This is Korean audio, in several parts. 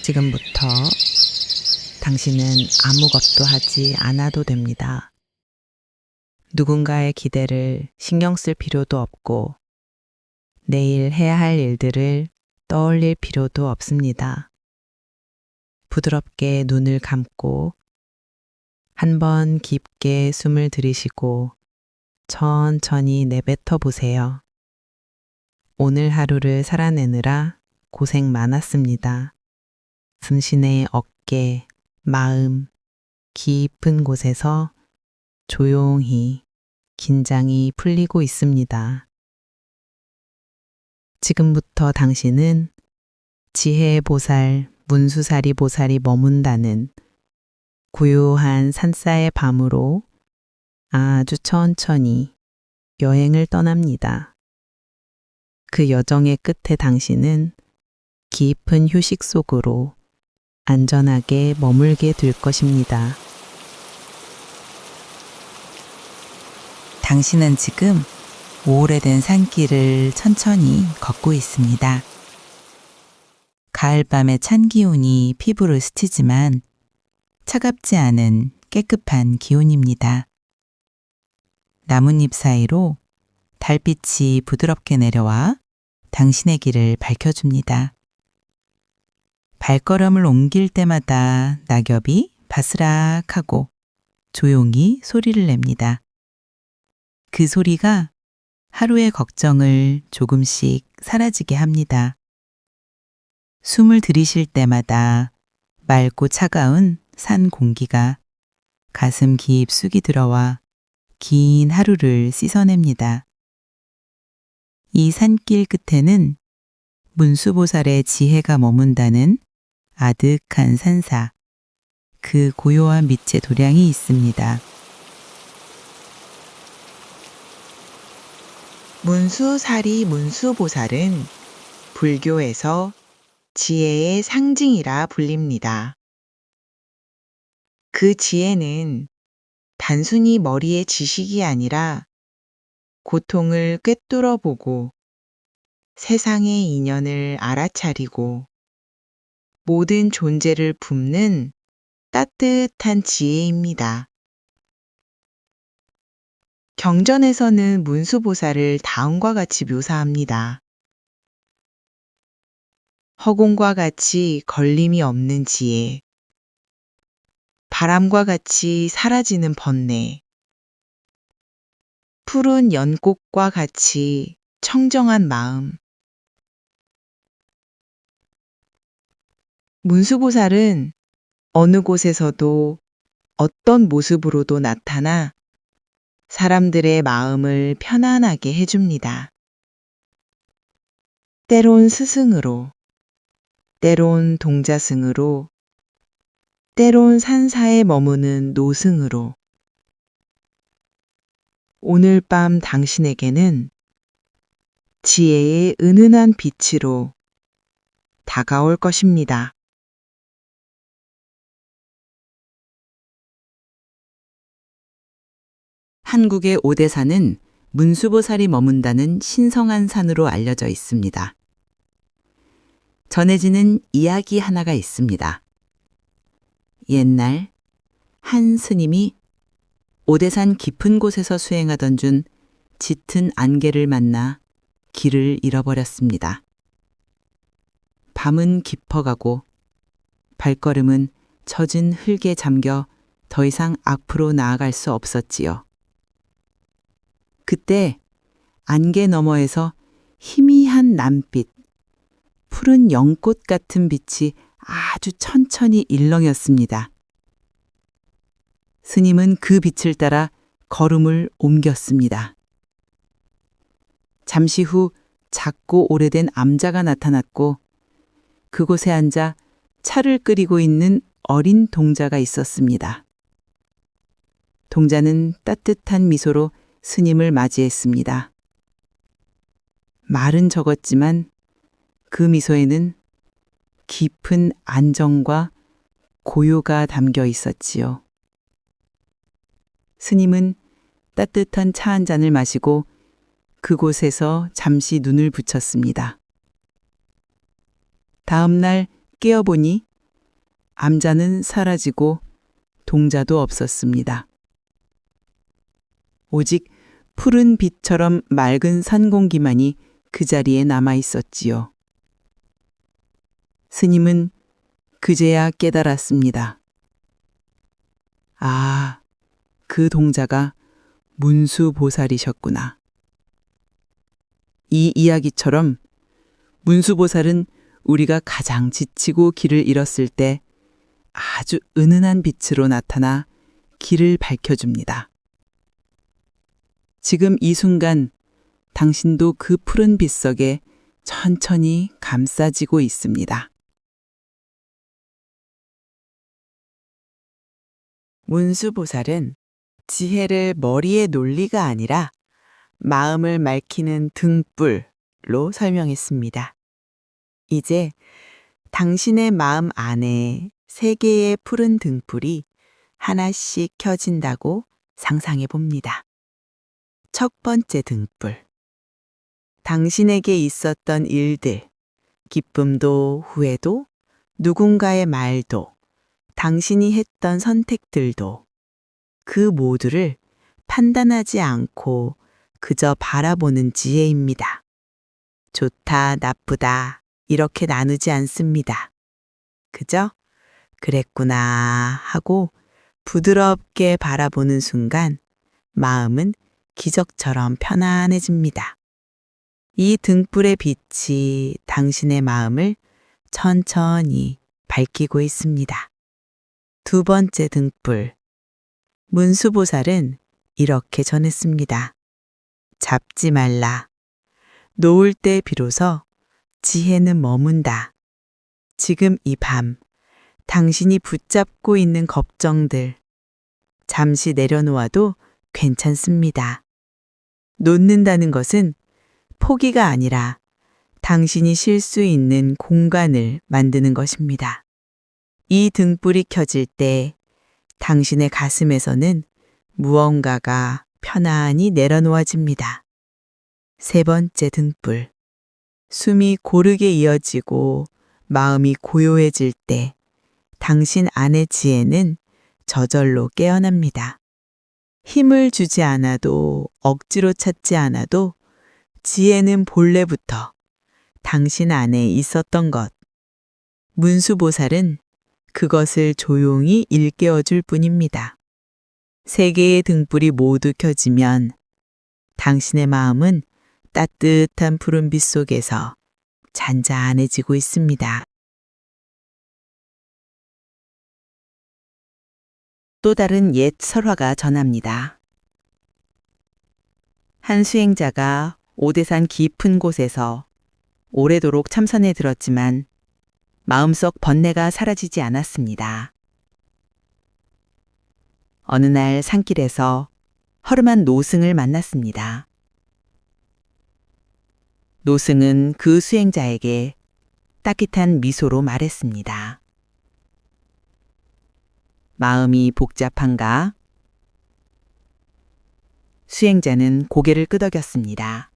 지금부터 당신은 아무것도 하지 않아도 됩니다. 누군가의 기대를 신경 쓸 필요도 없고 내일 해야 할 일들을 떠올릴 필요도 없습니다. 부드럽게 눈을 감고 한번 깊게 숨을 들이쉬고 천천히 내뱉어 보세요. 오늘 하루를 살아내느라 고생 많았습니다. 당신의 어깨, 마음, 깊은 곳에서 조용히 긴장이 풀리고 있습니다. 지금부터 당신은 지혜 보살, 문수사리 보살이 머문다는 고요한 산사의 밤으로 아주 천천히 여행을 떠납니다. 그 여정의 끝에 당신은 깊은 휴식 속으로 안전하게 머물게 될 것입니다. 당신은 지금 오래된 산길을 천천히 걷고 있습니다. 가을밤의 찬 기온이 피부를 스치지만 차갑지 않은 깨끗한 기온입니다. 나뭇잎 사이로 달빛이 부드럽게 내려와 당신의 길을 밝혀줍니다. 발걸음을 옮길 때마다 낙엽이 바스락하고 조용히 소리를 냅니다. 그 소리가 하루의 걱정을 조금씩 사라지게 합니다. 숨을 들이쉴 때마다 맑고 차가운 산 공기가 가슴 깊숙이 들어와 긴 하루를 씻어냅니다. 이 산길 끝에는 문수보살의 지혜가 머문다는 아득한 산사, 그 고요한 빛의 도량이 있습니다. 문수사리 문수보살은 불교에서 지혜의 상징이라 불립니다. 그 지혜는 단순히 머리의 지식이 아니라 고통을 꿰뚫어 보고 세상의 인연을 알아차리고 모든 존재를 품는 따뜻한 지혜입니다. 경전에서는 문수보살을 다음과 같이 묘사합니다. 허공과 같이 걸림이 없는 지혜, 바람과 같이 사라지는 번뇌, 푸른 연꽃과 같이 청정한 마음. 문수보살은 어느 곳에서도 어떤 모습으로도 나타나 사람들의 마음을 편안하게 해줍니다. 때론 스승으로, 때론 동자승으로, 때론 산사에 머무는 노승으로. 오늘 밤 당신에게는 지혜의 은은한 빛으로 다가올 것입니다. 한국의 오대산은 문수보살이 머문다는 신성한 산으로 알려져 있습니다. 전해지는 이야기 하나가 있습니다. 옛날 한 스님이 오대산 깊은 곳에서 수행하던 중 짙은 안개를 만나 길을 잃어버렸습니다. 밤은 깊어가고 발걸음은 젖은 흙에 잠겨 더 이상 앞으로 나아갈 수 없었지요. 그때 안개 너머에서 희미한 남빛, 푸른 연꽃 같은 빛이 아주 천천히 일렁였습니다. 스님은 그 빛을 따라 걸음을 옮겼습니다. 잠시 후 작고 오래된 암자가 나타났고 그곳에 앉아 차를 끓이고 있는 어린 동자가 있었습니다. 동자는 따뜻한 미소로 스님을 맞이했습니다. 말은 적었지만 그 미소에는 깊은 안정과 고요가 담겨 있었지요. 스님은 따뜻한 차 한 잔을 마시고 그곳에서 잠시 눈을 붙였습니다. 다음 날 깨어보니 암자는 사라지고 동자도 없었습니다. 오직 푸른 빛처럼 맑은 산 공기만이 그 자리에 남아 있었지요. 스님은 그제야 깨달았습니다. 아, 그 동자가 문수보살이셨구나. 이 이야기처럼 문수보살은 우리가 가장 지치고 길을 잃었을 때 아주 은은한 빛으로 나타나 길을 밝혀줍니다. 지금 이 순간 당신도 그 푸른 빛 속에 천천히 감싸지고 있습니다. 문수보살은 지혜를 머리의 논리가 아니라 마음을 맑히는 등불로 설명했습니다. 이제 당신의 마음 안에 3개의 푸른 등불이 하나씩 켜진다고 상상해 봅니다. 첫 번째 등불. 당신에게 있었던 일들, 기쁨도 후회도, 누군가의 말도, 당신이 했던 선택들도 그 모두를 판단하지 않고 그저 바라보는 지혜입니다. 좋다, 나쁘다 이렇게 나누지 않습니다. 그저 그랬구나 하고 부드럽게 바라보는 순간 마음은 기적처럼 편안해집니다. 이 등불의 빛이 당신의 마음을 천천히 밝히고 있습니다. 두 번째 등불. 문수보살은 이렇게 전했습니다. 잡지 말라. 놓을 때 비로소 지혜는 머문다. 지금 이 밤, 당신이 붙잡고 있는 걱정들, 잠시 내려놓아도 괜찮습니다. 놓는다는 것은 포기가 아니라 당신이 쉴 수 있는 공간을 만드는 것입니다. 이 등불이 켜질 때 당신의 가슴에서는 무언가가 편안히 내려놓아집니다. 세 번째 등불. 숨이 고르게 이어지고 마음이 고요해질 때 당신 안의 지혜는 저절로 깨어납니다. 힘을 주지 않아도 억지로 찾지 않아도 지혜는 본래부터 당신 안에 있었던 것. 문수보살은 그것을 조용히 일깨워 줄 뿐입니다. 3개의 등불이 모두 켜지면 당신의 마음은 따뜻한 푸른빛 속에서 잔잔해지고 있습니다. 또 다른 옛 설화가 전합니다. 한 수행자가 오대산 깊은 곳에서 오래도록 참선에 들었지만 마음속 번뇌가 사라지지 않았습니다. 어느 날 산길에서 허름한 노승을 만났습니다. 노승은 그 수행자에게 따뜻한 미소로 말했습니다. 마음이 복잡한가? 수행자는 고개를 끄덕였습니다.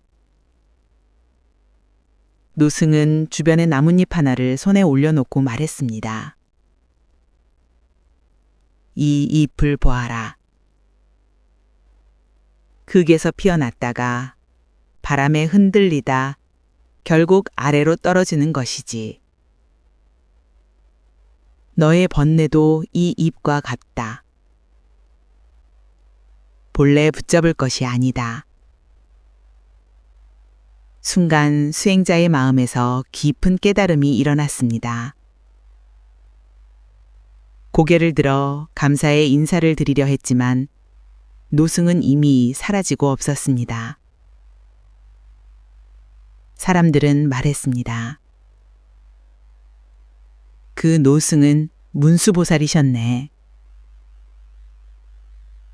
노승은 주변의 나뭇잎 하나를 손에 올려놓고 말했습니다. 이 잎을 보아라. 극에서 피어났다가 바람에 흔들리다 결국 아래로 떨어지는 것이지. 너의 번뇌도 이 잎과 같다. 본래 붙잡을 것이 아니다. 순간 수행자의 마음에서 깊은 깨달음이 일어났습니다. 고개를 들어 감사의 인사를 드리려 했지만 노승은 이미 사라지고 없었습니다. 사람들은 말했습니다. 그 노승은 문수보살이셨네.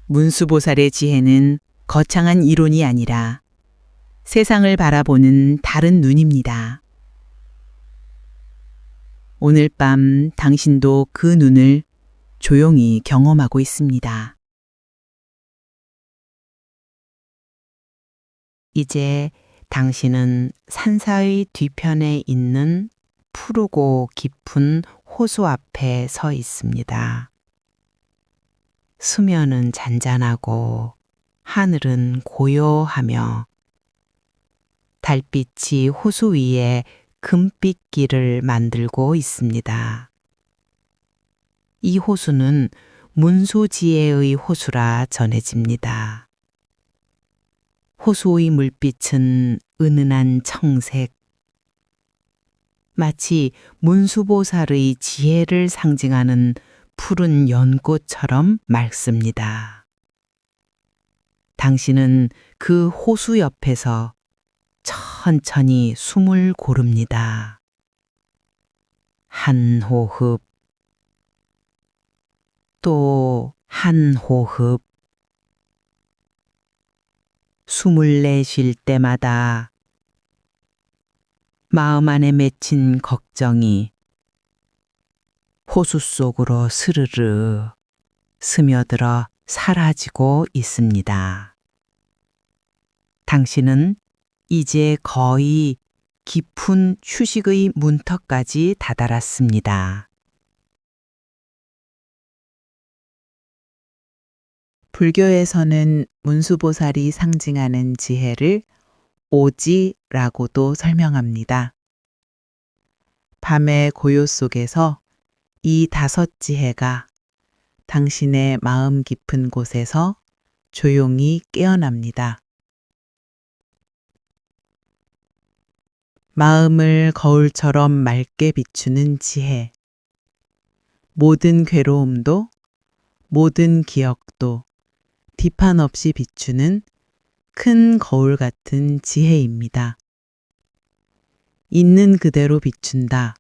문수보살의 지혜는 거창한 이론이 아니라 세상을 바라보는 다른 눈입니다. 오늘 밤 당신도 그 눈을 조용히 경험하고 있습니다. 이제 당신은 산사의 뒤편에 있는 푸르고 깊은 호수 앞에 서 있습니다. 수면은 잔잔하고 하늘은 고요하며 달빛이 호수 위에 금빛길을 만들고 있습니다. 이 호수는 문수지혜의 호수라 전해집니다. 호수의 물빛은 은은한 청색, 마치 문수보살의 지혜를 상징하는 푸른 연꽃처럼 맑습니다. 당신은 그 호수 옆에서 천천히 숨을 고릅니다. 한 호흡, 또 한 호흡. 숨을 내쉴 때마다 마음 안에 맺힌 걱정이 호수 속으로 스르르 스며들어 사라지고 있습니다. 당신은 이제 거의 깊은 휴식의 문턱까지 다다랐습니다. 불교에서는 문수보살이 상징하는 지혜를 오지라고도 설명합니다. 밤의 고요 속에서 이 5지혜가 당신의 마음 깊은 곳에서 조용히 깨어납니다. 마음을 거울처럼 맑게 비추는 지혜. 모든 괴로움도, 모든 기억도 비판 없이 비추는 큰 거울 같은 지혜입니다. 있는 그대로 비춘다.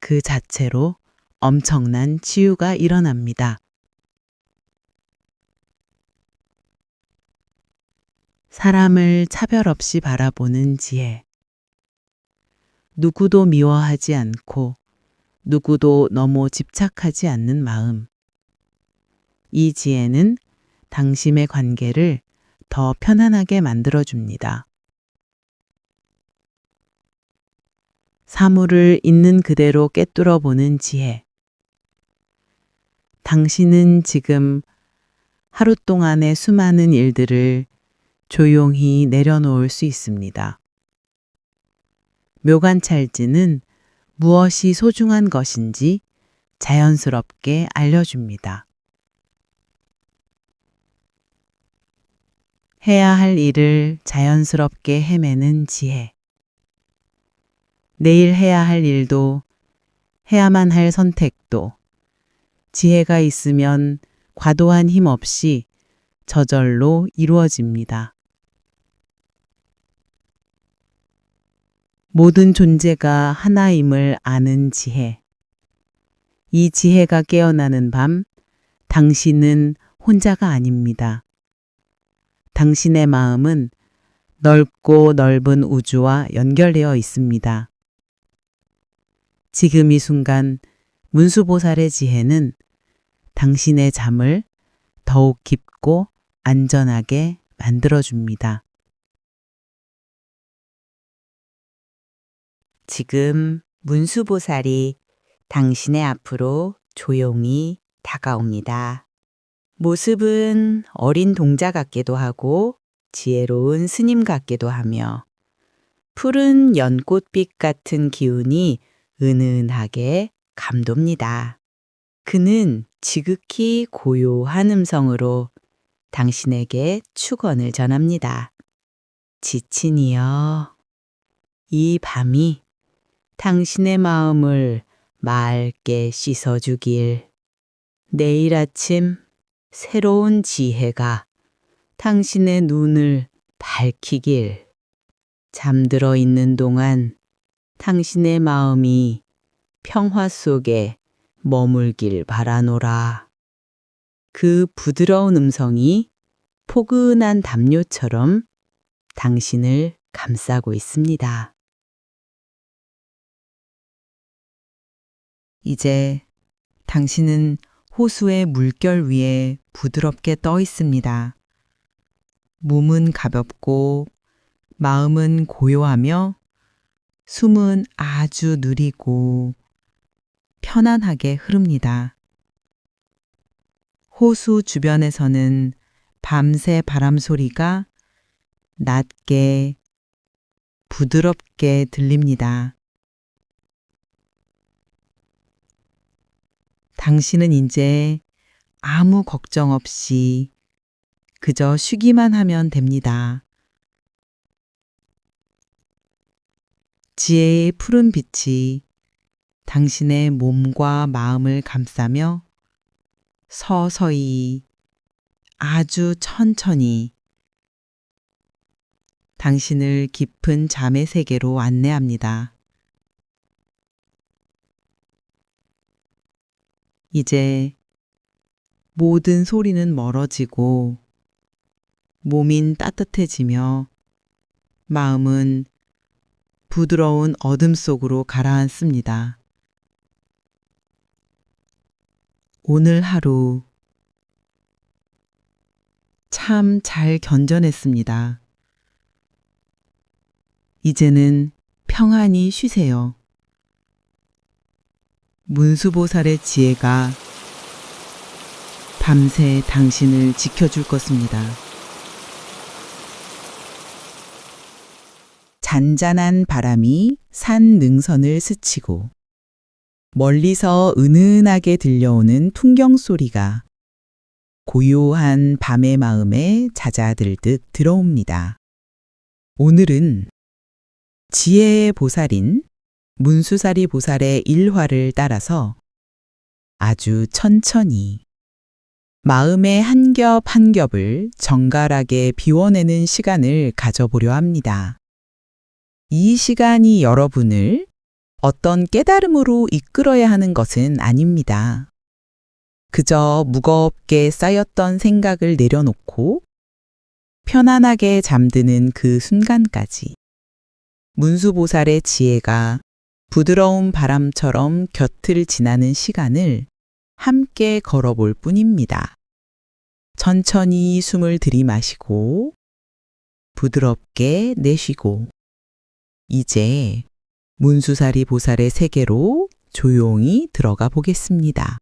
그 자체로 엄청난 치유가 일어납니다. 사람을 차별 없이 바라보는 지혜. 누구도 미워하지 않고 누구도 너무 집착하지 않는 마음. 이 지혜는 당심의 관계를 더 편안하게 만들어줍니다. 사물을 있는 그대로 꿰뚫어 보는 지혜. 당신은 지금 하루 동안의 수많은 일들을 조용히 내려놓을 수 있습니다. 묘관찰지는 무엇이 소중한 것인지 자연스럽게 알려줍니다. 해야 할 일을 자연스럽게 헤매는 지혜. 내일 해야 할 일도, 해야만 할 선택도 지혜가 있으면 과도한 힘 없이 저절로 이루어집니다. 모든 존재가 하나임을 아는 지혜. 이 지혜가 깨어나는 밤, 당신은 혼자가 아닙니다. 당신의 마음은 넓고 넓은 우주와 연결되어 있습니다. 지금 이 순간 문수보살의 지혜는 당신의 잠을 더욱 깊고 안전하게 만들어줍니다. 지금 문수보살이 당신의 앞으로 조용히 다가옵니다. 모습은 어린 동자 같기도 하고 지혜로운 스님 같기도 하며 푸른 연꽃빛 같은 기운이 은은하게 감돕니다. 그는 지극히 고요한 음성으로 당신에게 축원을 전합니다. 지친 이여, 이 밤이 당신의 마음을 맑게 씻어주길. 내일 아침 새로운 지혜가 당신의 눈을 밝히길. 잠들어 있는 동안 당신의 마음이 평화 속에 머물길 바라노라. 그 부드러운 음성이 포근한 담요처럼 당신을 감싸고 있습니다. 이제 당신은 호수의 물결 위에 부드럽게 떠 있습니다. 몸은 가볍고 마음은 고요하며 숨은 아주 느리고 편안하게 흐릅니다. 호수 주변에서는 밤새 바람 소리가 낮게 부드럽게 들립니다. 당신은 이제 아무 걱정 없이 그저 쉬기만 하면 됩니다. 지혜의 푸른 빛이 당신의 몸과 마음을 감싸며 서서히 아주 천천히 당신을 깊은 잠의 세계로 안내합니다. 이제 모든 소리는 멀어지고 몸인 따뜻해지며 마음은 부드러운 어둠 속으로 가라앉습니다. 오늘 하루 참 잘 견뎌냈습니다. 이제는 평안히 쉬세요. 문수보살의 지혜가 밤새 당신을 지켜줄 것입니다. 잔잔한 바람이 산 능선을 스치고 멀리서 은은하게 들려오는 풍경 소리가 고요한 밤의 마음에 잦아들듯 들어옵니다. 오늘은 지혜의 보살인 문수사리 보살의 일화를 따라서 아주 천천히 마음의 한 겹 한 겹을 정갈하게 비워내는 시간을 가져보려 합니다. 이 시간이 여러분을 어떤 깨달음으로 이끌어야 하는 것은 아닙니다. 그저 무겁게 쌓였던 생각을 내려놓고 편안하게 잠드는 그 순간까지 문수보살의 지혜가 부드러운 바람처럼 곁을 지나는 시간을 함께 걸어볼 뿐입니다. 천천히 숨을 들이마시고 부드럽게 내쉬고 이제 문수사리 보살의 세계로 조용히 들어가 보겠습니다.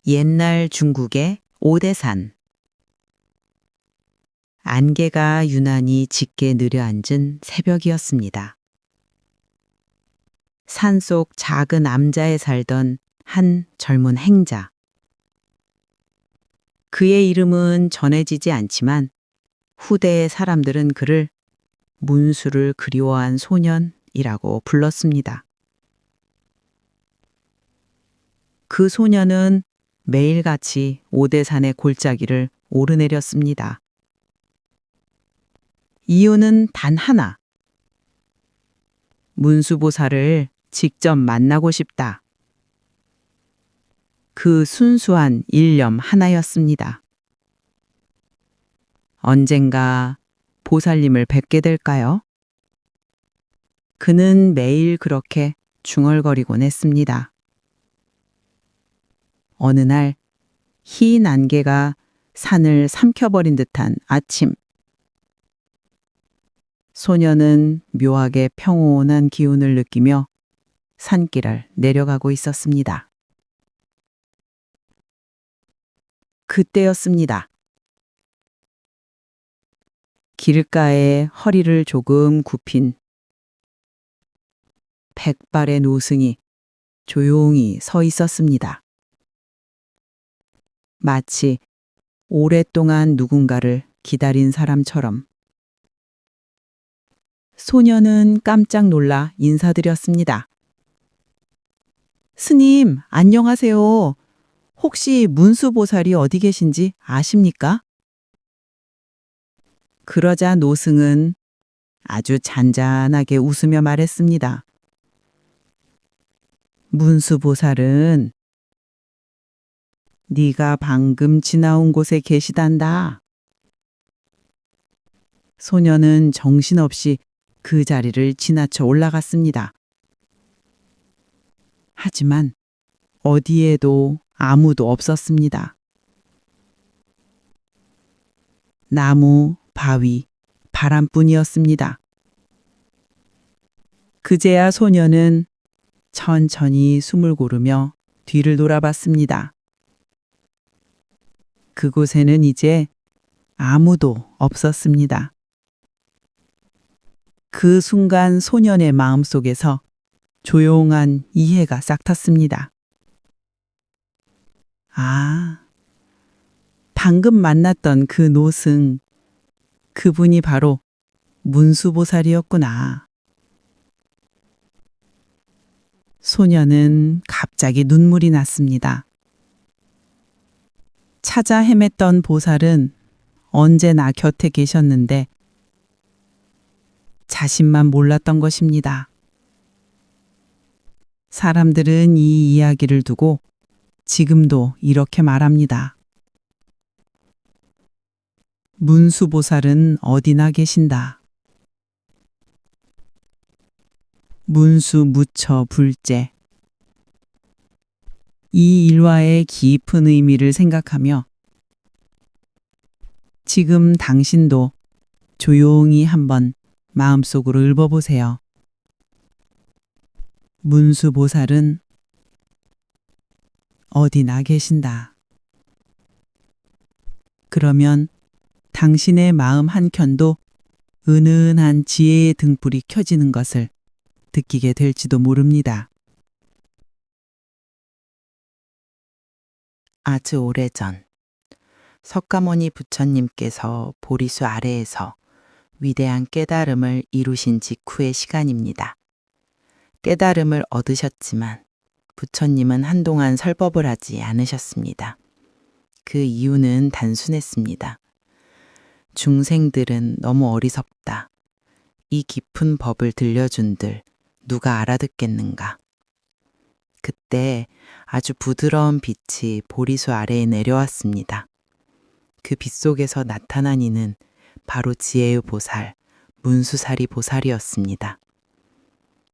옛날 중국의 오대산. 안개가 유난히 짙게 느려앉은 새벽이었습니다. 산속 작은 암자에 살던 한 젊은 행자. 그의 이름은 전해지지 않지만 후대의 사람들은 그를 문수를 그리워한 소년이라고 불렀습니다. 그 소년은 매일같이 오대산의 골짜기를 오르내렸습니다. 이유는 단 하나. 문수보살을 직접 만나고 싶다. 그 순수한 일념 하나였습니다. 언젠가 보살님을 뵙게 될까요? 그는 매일 그렇게 중얼거리곤 했습니다. 어느 날 흰 안개가 산을 삼켜버린 듯한 아침. 소녀는 묘하게 평온한 기운을 느끼며 산길을 내려가고 있었습니다. 그때였습니다. 길가에 허리를 조금 굽힌 백발의 노승이 조용히 서 있었습니다. 마치 오랫동안 누군가를 기다린 사람처럼. 소녀는 깜짝 놀라 인사드렸습니다. 스님, 안녕하세요. 혹시 문수보살이 어디 계신지 아십니까? 그러자 노승은 아주 잔잔하게 웃으며 말했습니다. 문수보살은 네가 방금 지나온 곳에 계시단다. 소녀는 정신없이 그 자리를 지나쳐 올라갔습니다. 하지만 어디에도 아무도 없었습니다. 나무, 바위, 바람뿐이었습니다. 그제야 소녀는 천천히 숨을 고르며 뒤를 돌아봤습니다. 그곳에는 이제 아무도 없었습니다. 그 순간 소년의 마음속에서 조용한 이해가 싹 텄습니다. 아, 방금 만났던 그 노승, 그분이 바로 문수보살이었구나. 소녀는 갑자기 눈물이 났습니다. 찾아 헤맸던 보살은 언제나 곁에 계셨는데 자신만 몰랐던 것입니다. 사람들은 이 이야기를 두고 지금도 이렇게 말합니다. 문수보살은 어디나 계신다. 문수 무처 불제. 이 일화의 깊은 의미를 생각하며 지금 당신도 조용히 한번 마음속으로 읊어보세요. 문수보살은 어디나 계신다. 그러면 당신의 마음 한켠도 은은한 지혜의 등불이 켜지는 것을 느끼게 될지도 모릅니다. 아주 오래전 석가모니 부처님께서 보리수 아래에서 위대한 깨달음을 이루신 직후의 시간입니다. 깨달음을 얻으셨지만 부처님은 한동안 설법을 하지 않으셨습니다. 그 이유는 단순했습니다. 중생들은 너무 어리석다. 이 깊은 법을 들려준들 누가 알아듣겠는가. 그때 아주 부드러운 빛이 보리수 아래에 내려왔습니다. 그 빛 속에서 나타난 이는 바로 지혜의 보살, 문수사리 보살이었습니다.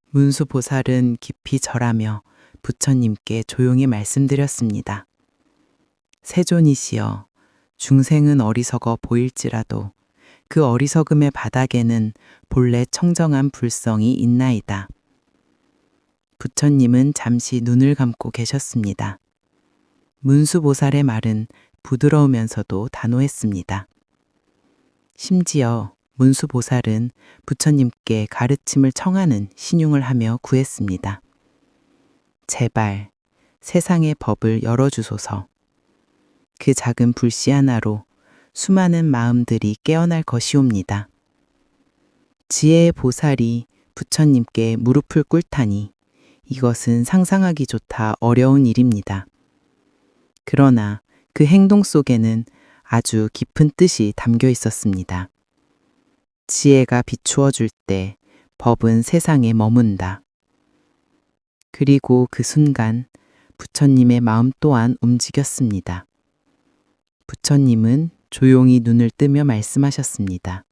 문수보살은 깊이 절하며 부처님께 조용히 말씀드렸습니다. 세존이시여, 중생은 어리석어 보일지라도 그 어리석음의 바닥에는 본래 청정한 불성이 있나이다. 부처님은 잠시 눈을 감고 계셨습니다. 문수보살의 말은 부드러우면서도 단호했습니다. 심지어 문수보살은 부처님께 가르침을 청하는 신용을 하며 구했습니다. 제발 세상의 법을 열어주소서. 그 작은 불씨 하나로 수많은 마음들이 깨어날 것이옵니다. 지혜의 보살이 부처님께 무릎을 꿇다니 이것은 상상하기조차 어려운 일입니다. 그러나 그 행동 속에는 아주 깊은 뜻이 담겨 있었습니다. 지혜가 비추어 줄 때 법은 세상에 머문다. 그리고 그 순간 부처님의 마음 또한 움직였습니다. 부처님은 조용히 눈을 뜨며 말씀하셨습니다.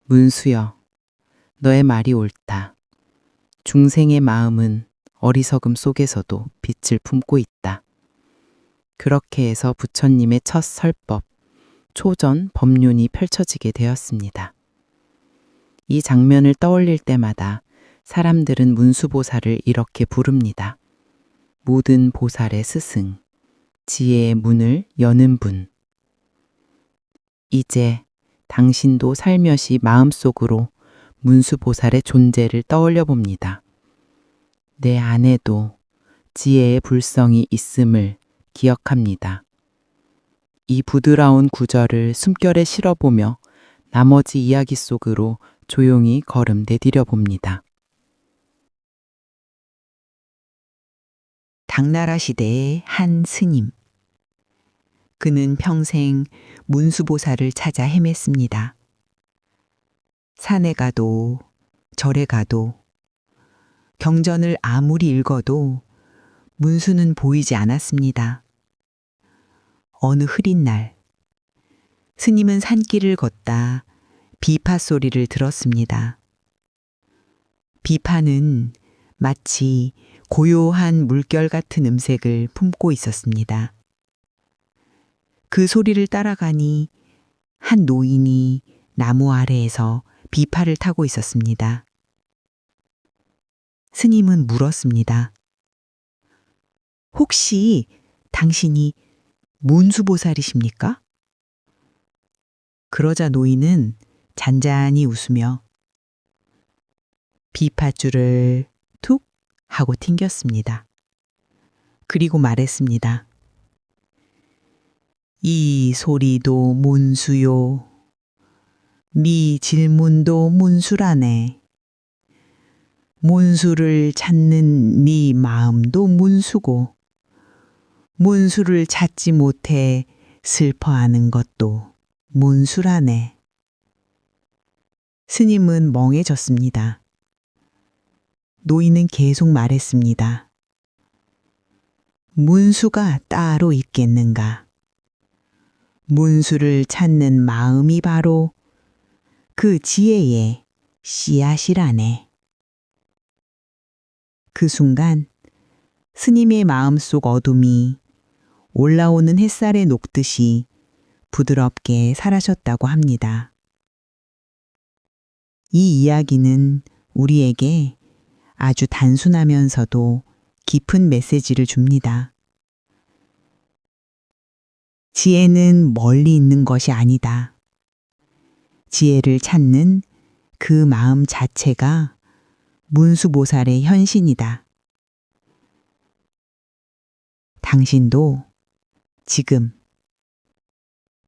문수여, 너의 말이 옳다. 중생의 마음은 어리석음 속에서도 빛을 품고 있다. 그렇게 해서 부처님의 첫 설법, 초전 법륜이 펼쳐지게 되었습니다. 이 장면을 떠올릴 때마다 사람들은 문수보살을 이렇게 부릅니다. 모든 보살의 스승, 지혜의 문을 여는 분. 이제 당신도 살며시 마음속으로 문수보살의 존재를 떠올려 봅니다. 내 안에도 지혜의 불성이 있음을 기억합니다. 이 부드러운 구절을 숨결에 실어보며 나머지 이야기 속으로 조용히 걸음 내디뎌 봅니다. 당나라 시대의 한 스님. 그는 평생 문수보살을 찾아 헤맸습니다. 산에 가도 절에 가도 경전을 아무리 읽어도 문수는 보이지 않았습니다. 어느 흐린 날 스님은 산길을 걷다 비파 소리를 들었습니다. 비파는 마치 고요한 물결 같은 음색을 품고 있었습니다. 그 소리를 따라가니 한 노인이 나무 아래에서 비파를 타고 있었습니다. 스님은 물었습니다. 혹시 당신이 문수보살이십니까? 그러자 노인은 잔잔히 웃으며 비파줄을 툭 하고 튕겼습니다. 그리고 말했습니다. 이 소리도 문수요. 네 질문도 문수라네. 문수를 찾는 네 마음도 문수고 문수를 찾지 못해 슬퍼하는 것도 문수라네. 스님은 멍해졌습니다. 노인은 계속 말했습니다. 문수가 따로 있겠는가? 문수를 찾는 마음이 바로 그 지혜의 씨앗이라네. 그 순간 스님의 마음속 어둠이 올라오는 햇살에 녹듯이 부드럽게 사라졌다고 합니다. 이 이야기는 우리에게 아주 단순하면서도 깊은 메시지를 줍니다. 지혜는 멀리 있는 것이 아니다. 지혜를 찾는 그 마음 자체가 문수보살의 현신이다. 당신도 지금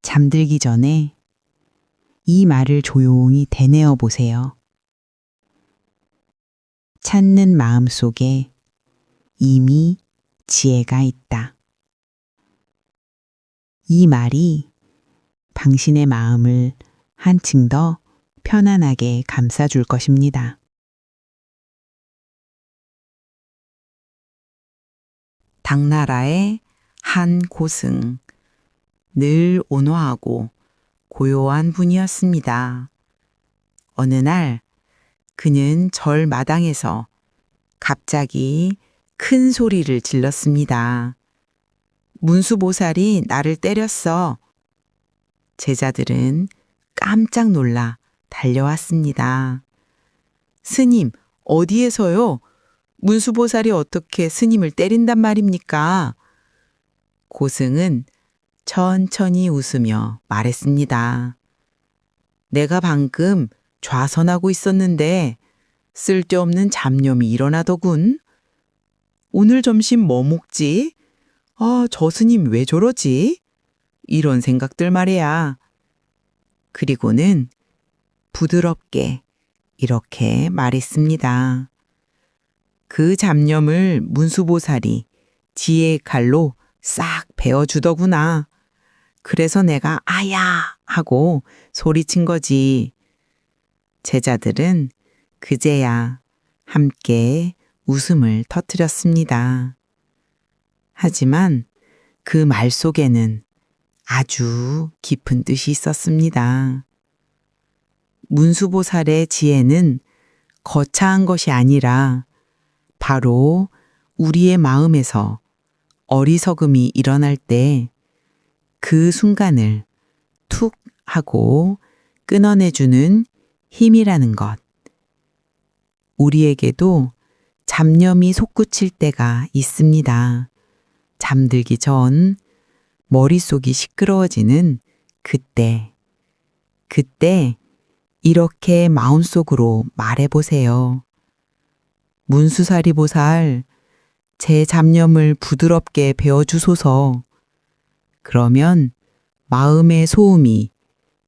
잠들기 전에 이 말을 조용히 되뇌어 보세요. 찾는 마음 속에 이미 지혜가 있다. 이 말이 당신의 마음을 한층 더 편안하게 감싸줄 것입니다. 당나라의 한 고승. 늘 온화하고 고요한 분이었습니다. 어느 날 그는 절 마당에서 갑자기 큰 소리를 질렀습니다. 문수보살이 나를 때렸어. 제자들은 깜짝 놀라 달려왔습니다. 스님, 어디에서요? 문수보살이 어떻게 스님을 때린단 말입니까? 고승은 천천히 웃으며 말했습니다. 내가 방금 좌선하고 있었는데 쓸데없는 잡념이 일어나더군. 오늘 점심 뭐 먹지? 저 스님 왜 저러지? 이런 생각들 말이야. 그리고는 부드럽게 이렇게 말했습니다. 그 잡념을 문수보살이 지혜의 칼로 싹 베어주더구나. 그래서 내가 아야 하고 소리친 거지. 제자들은 그제야 함께 웃음을 터뜨렸습니다. 하지만 그 말 속에는 아주 깊은 뜻이 있었습니다. 문수보살의 지혜는 거창한 것이 아니라 바로 우리의 마음에서 어리석음이 일어날 때 그 순간을 툭 하고 끊어내주는 힘이라는 것. 우리에게도 잡념이 솟구칠 때가 있습니다. 잠들기 전 머릿속이 시끄러워지는 그때 이렇게 마음속으로 말해보세요. 문수사리 보살, 제 잡념을 부드럽게 베어주소서. 그러면 마음의 소음이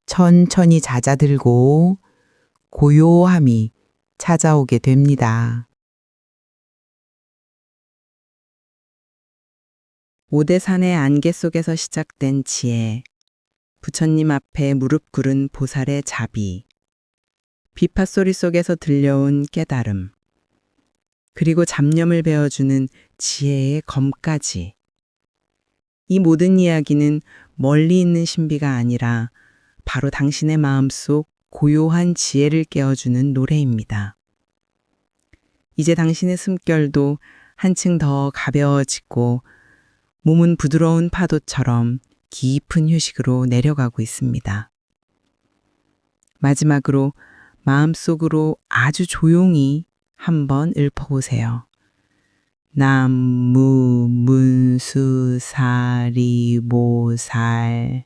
천천히 잦아들고 고요함이 찾아오게 됩니다. 오대산의 안개 속에서 시작된 지혜, 부처님 앞에 무릎 꿇은 보살의 자비, 비파소리 속에서 들려온 깨달음, 그리고 잡념을 베어주는 지혜의 검까지. 이 모든 이야기는 멀리 있는 신비가 아니라 바로 당신의 마음속 고요한 지혜를 깨워주는 노래입니다. 이제 당신의 숨결도 한층 더 가벼워지고 몸은 부드러운 파도처럼 깊은 휴식으로 내려가고 있습니다. 마지막으로 마음속으로 아주 조용히 한번 읊어보세요. 남무문수사리모살.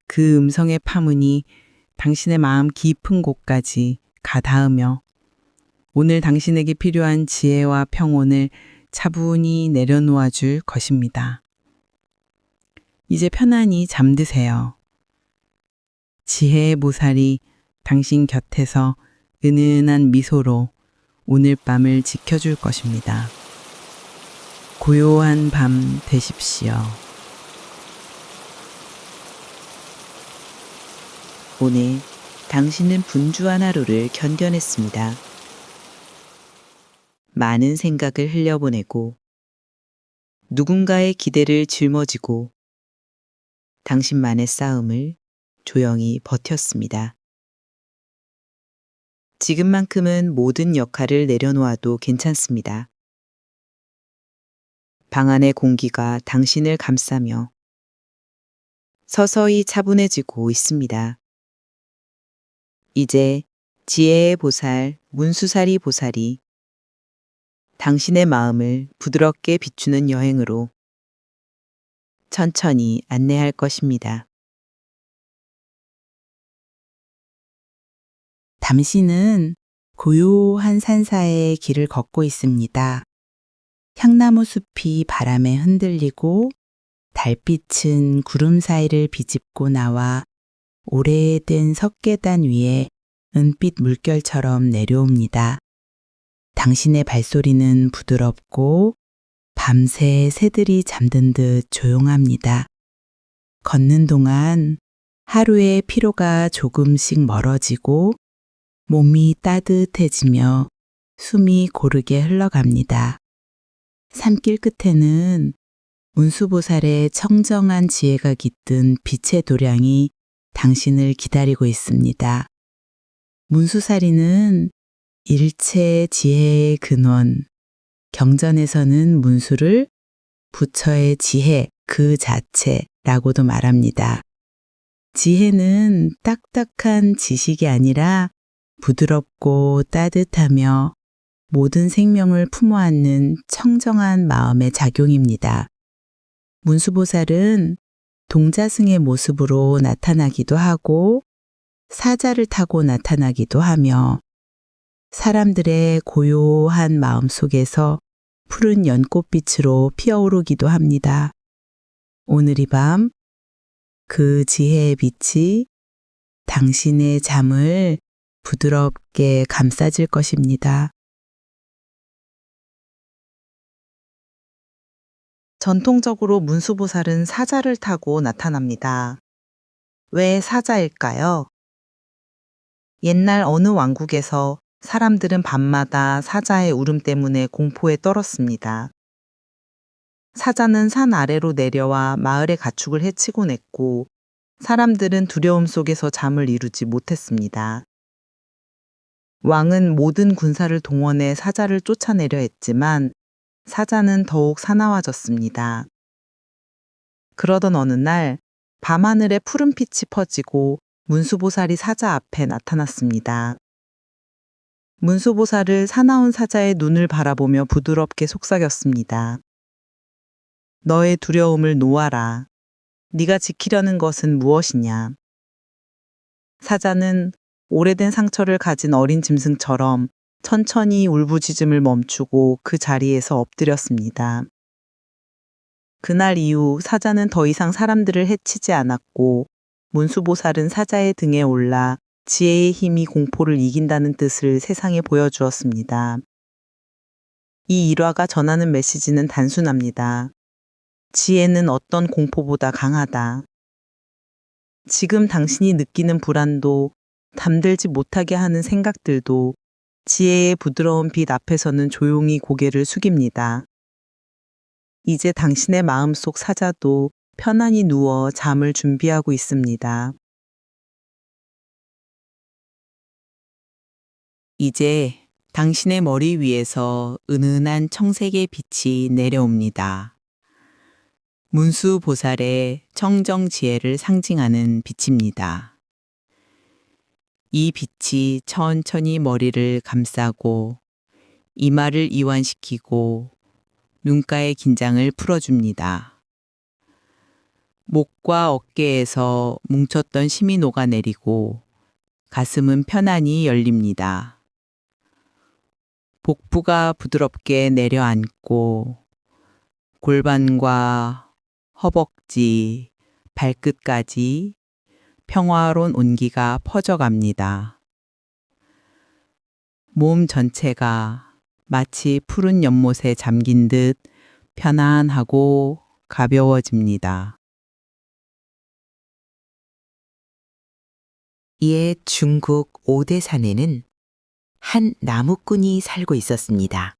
그 음성의 파문이 당신의 마음 깊은 곳까지 가닿으며 오늘 당신에게 필요한 지혜와 평온을 차분히 내려놓아 줄 것입니다. 이제 편안히 잠드세요. 지혜의 보살이 당신 곁에서 은은한 미소로 오늘 밤을 지켜줄 것입니다. 고요한 밤 되십시오. 오늘 당신은 분주한 하루를 견뎌냈습니다. 많은 생각을 흘려보내고 누군가의 기대를 짊어지고 당신만의 싸움을 조용히 버텼습니다. 지금만큼은 모든 역할을 내려놓아도 괜찮습니다. 방 안의 공기가 당신을 감싸며 서서히 차분해지고 있습니다. 이제 지혜의 보살, 문수사리 보살이 당신의 마음을 부드럽게 비추는 여행으로 천천히 안내할 것입니다. 당신은 고요한 산사의 길을 걷고 있습니다. 향나무 숲이 바람에 흔들리고 달빛은 구름 사이를 비집고 나와 오래된 석계단 위에 은빛 물결처럼 내려옵니다. 당신의 발소리는 부드럽고 밤새 새들이 잠든 듯 조용합니다. 걷는 동안 하루의 피로가 조금씩 멀어지고 몸이 따뜻해지며 숨이 고르게 흘러갑니다. 산길 끝에는 문수보살의 청정한 지혜가 깃든 빛의 도량이 당신을 기다리고 있습니다. 문수사리는 일체 지혜의 근원, 경전에서는 문수를 부처의 지혜 그 자체라고도 말합니다. 지혜는 딱딱한 지식이 아니라 부드럽고 따뜻하며 모든 생명을 품어안는 청정한 마음의 작용입니다. 문수보살은 동자승의 모습으로 나타나기도 하고 사자를 타고 나타나기도 하며 사람들의 고요한 마음 속에서 푸른 연꽃빛으로 피어오르기도 합니다. 오늘 이 밤 그 지혜의 빛이 당신의 잠을 부드럽게 감싸질 것입니다. 전통적으로 문수보살은 사자를 타고 나타납니다. 왜 사자일까요? 옛날 어느 왕국에서 사람들은 밤마다 사자의 울음 때문에 공포에 떨었습니다. 사자는 산 아래로 내려와 마을의 가축을 해치곤 했고 사람들은 두려움 속에서 잠을 이루지 못했습니다. 왕은 모든 군사를 동원해 사자를 쫓아내려 했지만 사자는 더욱 사나워졌습니다. 그러던 어느 날 밤하늘에 푸른빛이 퍼지고 문수보살이 사자 앞에 나타났습니다. 문수보살을 사나운 사자의 눈을 바라보며 부드럽게 속삭였습니다. 너의 두려움을 놓아라. 네가 지키려는 것은 무엇이냐? 사자는 오래된 상처를 가진 어린 짐승처럼 천천히 울부짖음을 멈추고 그 자리에서 엎드렸습니다. 그날 이후 사자는 더 이상 사람들을 해치지 않았고 문수보살은 사자의 등에 올라 지혜의 힘이 공포를 이긴다는 뜻을 세상에 보여주었습니다. 이 일화가 전하는 메시지는 단순합니다. 지혜는 어떤 공포보다 강하다. 지금 당신이 느끼는 불안도 잠들지 못하게 하는 생각들도 지혜의 부드러운 빛 앞에서는 조용히 고개를 숙입니다. 이제 당신의 마음속 사자도 편안히 누워 잠을 준비하고 있습니다. 이제 당신의 머리 위에서 은은한 청색의 빛이 내려옵니다. 문수보살의 청정 지혜를 상징하는 빛입니다. 이 빛이 천천히 머리를 감싸고 이마를 이완시키고 눈가의 긴장을 풀어줍니다. 목과 어깨에서 뭉쳤던 힘이 녹아내리고 가슴은 편안히 열립니다. 복부가 부드럽게 내려앉고 골반과 허벅지, 발끝까지 평화로운 온기가 퍼져갑니다. 몸 전체가 마치 푸른 연못에 잠긴 듯 편안하고 가벼워집니다. 옛 중국 오대산에는 한 나무꾼이 살고 있었습니다.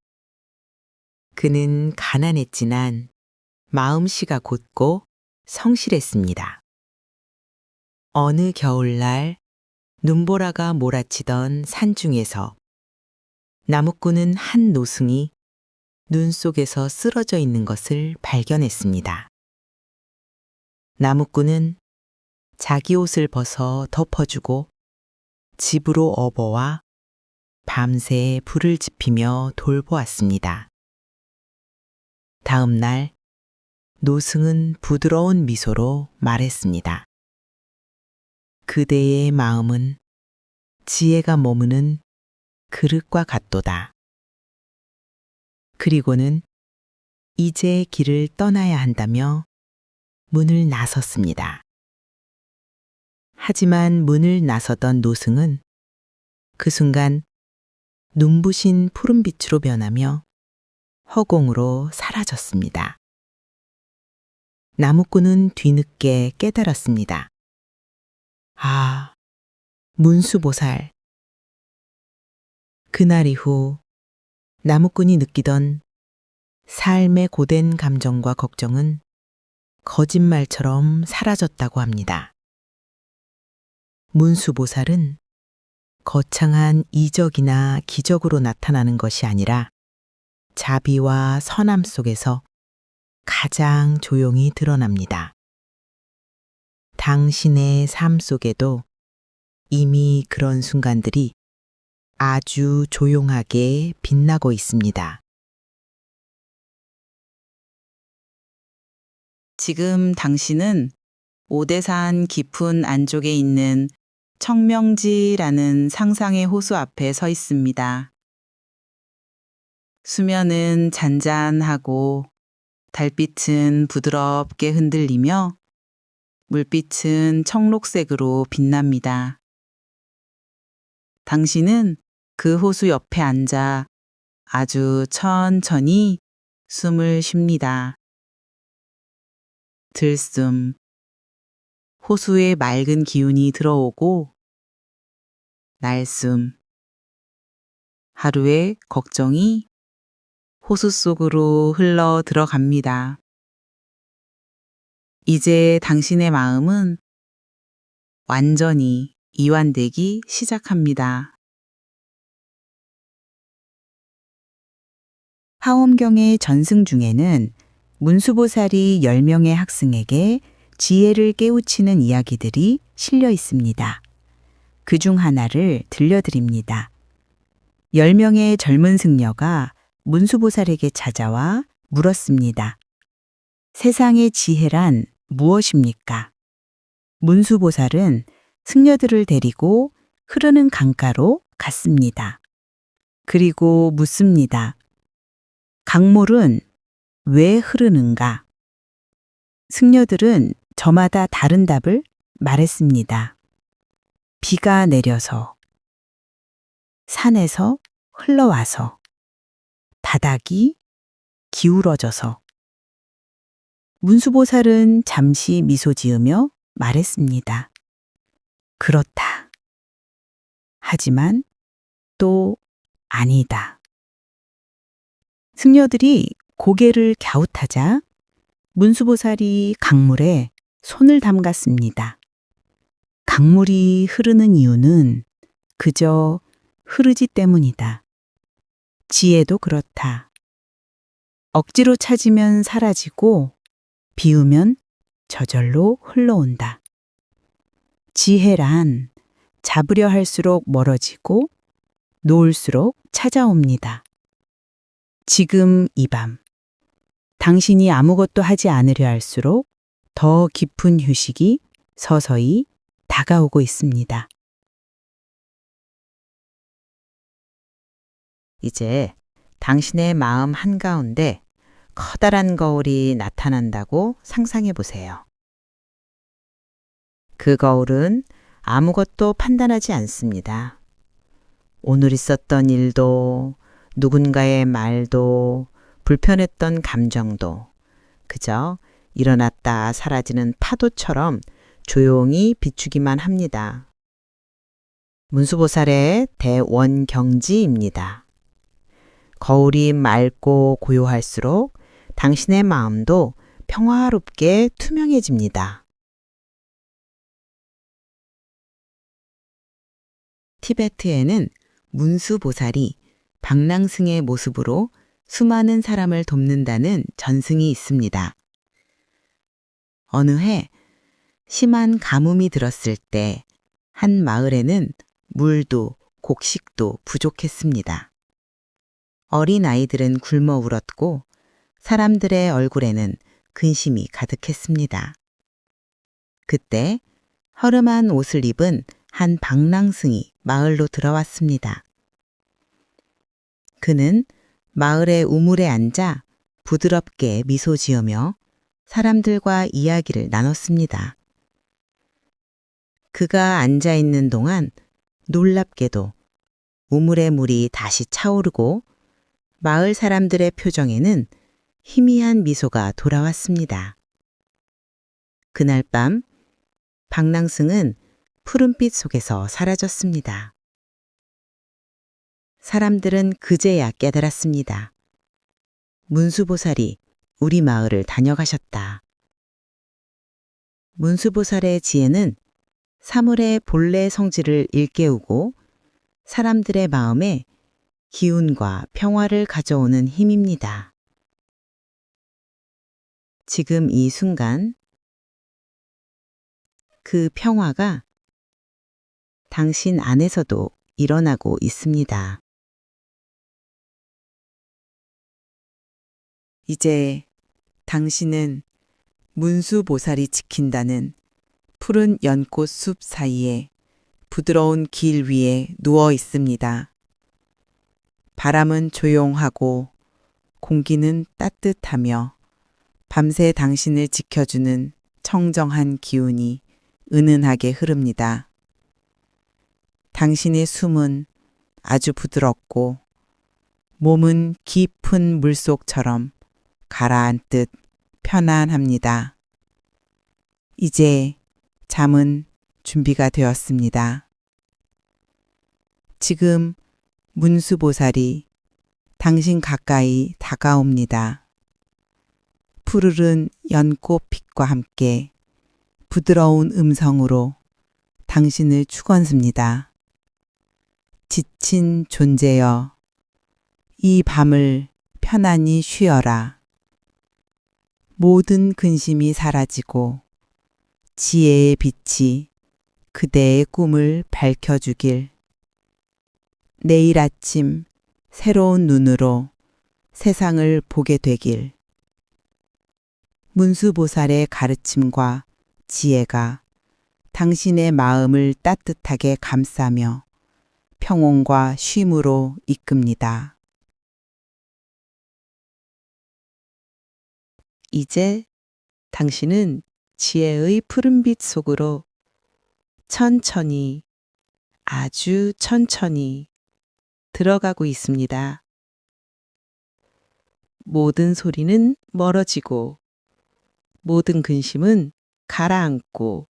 그는 가난했지만 마음씨가 곧고 성실했습니다. 어느 겨울날 눈보라가 몰아치던 산중에서 나무꾼은 한 노승이 눈 속에서 쓰러져 있는 것을 발견했습니다. 나무꾼은 자기 옷을 벗어 덮어주고 집으로 업어와 밤새 불을 지피며 돌보았습니다. 다음 날 노승은 부드러운 미소로 말했습니다. 그대의 마음은 지혜가 머무는 그릇과 같도다. 그리고는 이제 길을 떠나야 한다며 문을 나섰습니다. 하지만 문을 나서던 노승은 그 순간 눈부신 푸른빛으로 변하며 허공으로 사라졌습니다. 나무꾼은 뒤늦게 깨달았습니다. 아, 문수보살. 그날 이후 나무꾼이 느끼던 삶의 고된 감정과 걱정은 거짓말처럼 사라졌다고 합니다. 문수보살은 거창한 이적이나 기적으로 나타나는 것이 아니라 자비와 선함 속에서 가장 조용히 드러납니다. 당신의 삶 속에도 이미 그런 순간들이 아주 조용하게 빛나고 있습니다. 지금 당신은 오대산 깊은 안쪽에 있는 청명지라는 상상의 호수 앞에 서 있습니다. 수면은 잔잔하고 달빛은 부드럽게 흔들리며 물빛은 청록색으로 빛납니다. 당신은 그 호수 옆에 앉아 아주 천천히 숨을 쉽니다. 들숨. 호수에 맑은 기운이 들어오고 날숨. 하루의 걱정이 호수 속으로 흘러 들어갑니다. 이제 당신의 마음은 완전히 이완되기 시작합니다. 화엄경의 전승 중에는 문수보살이 10명의 학생에게 지혜를 깨우치는 이야기들이 실려 있습니다. 그중 하나를 들려드립니다. 10명의 젊은 승려가 문수보살에게 찾아와 물었습니다. 세상의 지혜란 무엇입니까? 문수보살은 승려들을 데리고 흐르는 강가로 갔습니다. 그리고 묻습니다. 강물은 왜 흐르는가? 승려들은 저마다 다른 답을 말했습니다. 비가 내려서, 산에서 흘러와서, 바닥이 기울어져서. 문수보살은 잠시 미소 지으며 말했습니다. 그렇다. 하지만 또 아니다. 승려들이 고개를 갸웃하자 문수보살이 강물에 손을 담갔습니다. 강물이 흐르는 이유는 그저 흐르지 때문이다. 지혜도 그렇다. 억지로 찾으면 사라지고 비우면 저절로 흘러온다. 지혜란 잡으려 할수록 멀어지고 놓을수록 찾아옵니다. 지금 이 밤, 당신이 아무것도 하지 않으려 할수록 더 깊은 휴식이 서서히 다가오고 있습니다. 이제 당신의 마음 한가운데 커다란 거울이 나타난다고 상상해 보세요. 그 거울은 아무것도 판단하지 않습니다. 오늘 있었던 일도, 누군가의 말도, 불편했던 감정도 그저 일어났다 사라지는 파도처럼 조용히 비추기만 합니다. 문수보살의 대원경지입니다. 거울이 맑고 고요할수록 당신의 마음도 평화롭게 투명해집니다. 티베트에는 문수보살이 방랑승의 모습으로 수많은 사람을 돕는다는 전승이 있습니다. 어느 해 심한 가뭄이 들었을 때 한 마을에는 물도 곡식도 부족했습니다. 어린 아이들은 굶어 울었고 사람들의 얼굴에는 근심이 가득했습니다. 그때 허름한 옷을 입은 한 방랑승이 마을로 들어왔습니다. 그는 마을의 우물에 앉아 부드럽게 미소 지으며 사람들과 이야기를 나눴습니다. 그가 앉아 있는 동안 놀랍게도 우물의 물이 다시 차오르고 마을 사람들의 표정에는 희미한 미소가 돌아왔습니다. 그날 밤 방랑승은 푸른빛 속에서 사라졌습니다. 사람들은 그제야 깨달았습니다. 문수보살이 우리 마을을 다녀가셨다. 문수보살의 지혜는 사물의 본래 성질을 일깨우고 사람들의 마음에 기운과 평화를 가져오는 힘입니다. 지금 이 순간 그 평화가 당신 안에서도 일어나고 있습니다. 이제 당신은 문수보살이 지킨다는 푸른 연꽃 숲 사이에 부드러운 길 위에 누워 있습니다. 바람은 조용하고 공기는 따뜻하며 밤새 당신을 지켜주는 청정한 기운이 은은하게 흐릅니다. 당신의 숨은 아주 부드럽고 몸은 깊은 물속처럼 가라앉듯 편안합니다. 이제 잠은 준비가 되었습니다. 지금 문수보살이 당신 가까이 다가옵니다. 푸르른 연꽃빛과 함께 부드러운 음성으로 당신을 축원습니다. 지친 존재여, 이 밤을 편안히 쉬어라. 모든 근심이 사라지고 지혜의 빛이 그대의 꿈을 밝혀주길. 내일 아침 새로운 눈으로 세상을 보게 되길. 문수보살의 가르침과 지혜가 당신의 마음을 따뜻하게 감싸며 평온과 쉼으로 이끕니다. 이제 당신은 지혜의 푸른빛 속으로 천천히, 아주 천천히 들어가고 있습니다. 모든 소리는 멀어지고 모든 근심은 가라앉고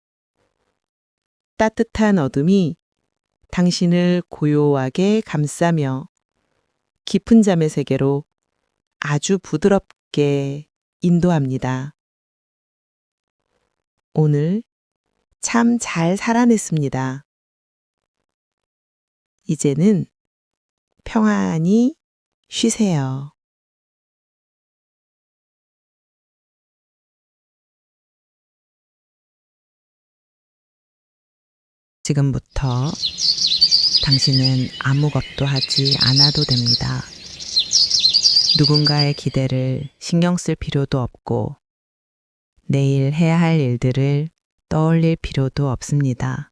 따뜻한 어둠이 당신을 고요하게 감싸며 깊은 잠의 세계로 아주 부드럽게 인도합니다. 오늘 참 잘 살아냈습니다. 이제는 평안히 쉬세요. 지금부터 당신은 아무것도 하지 않아도 됩니다. 누군가의 기대를 신경 쓸 필요도 없고 내일 해야 할 일들을 떠올릴 필요도 없습니다.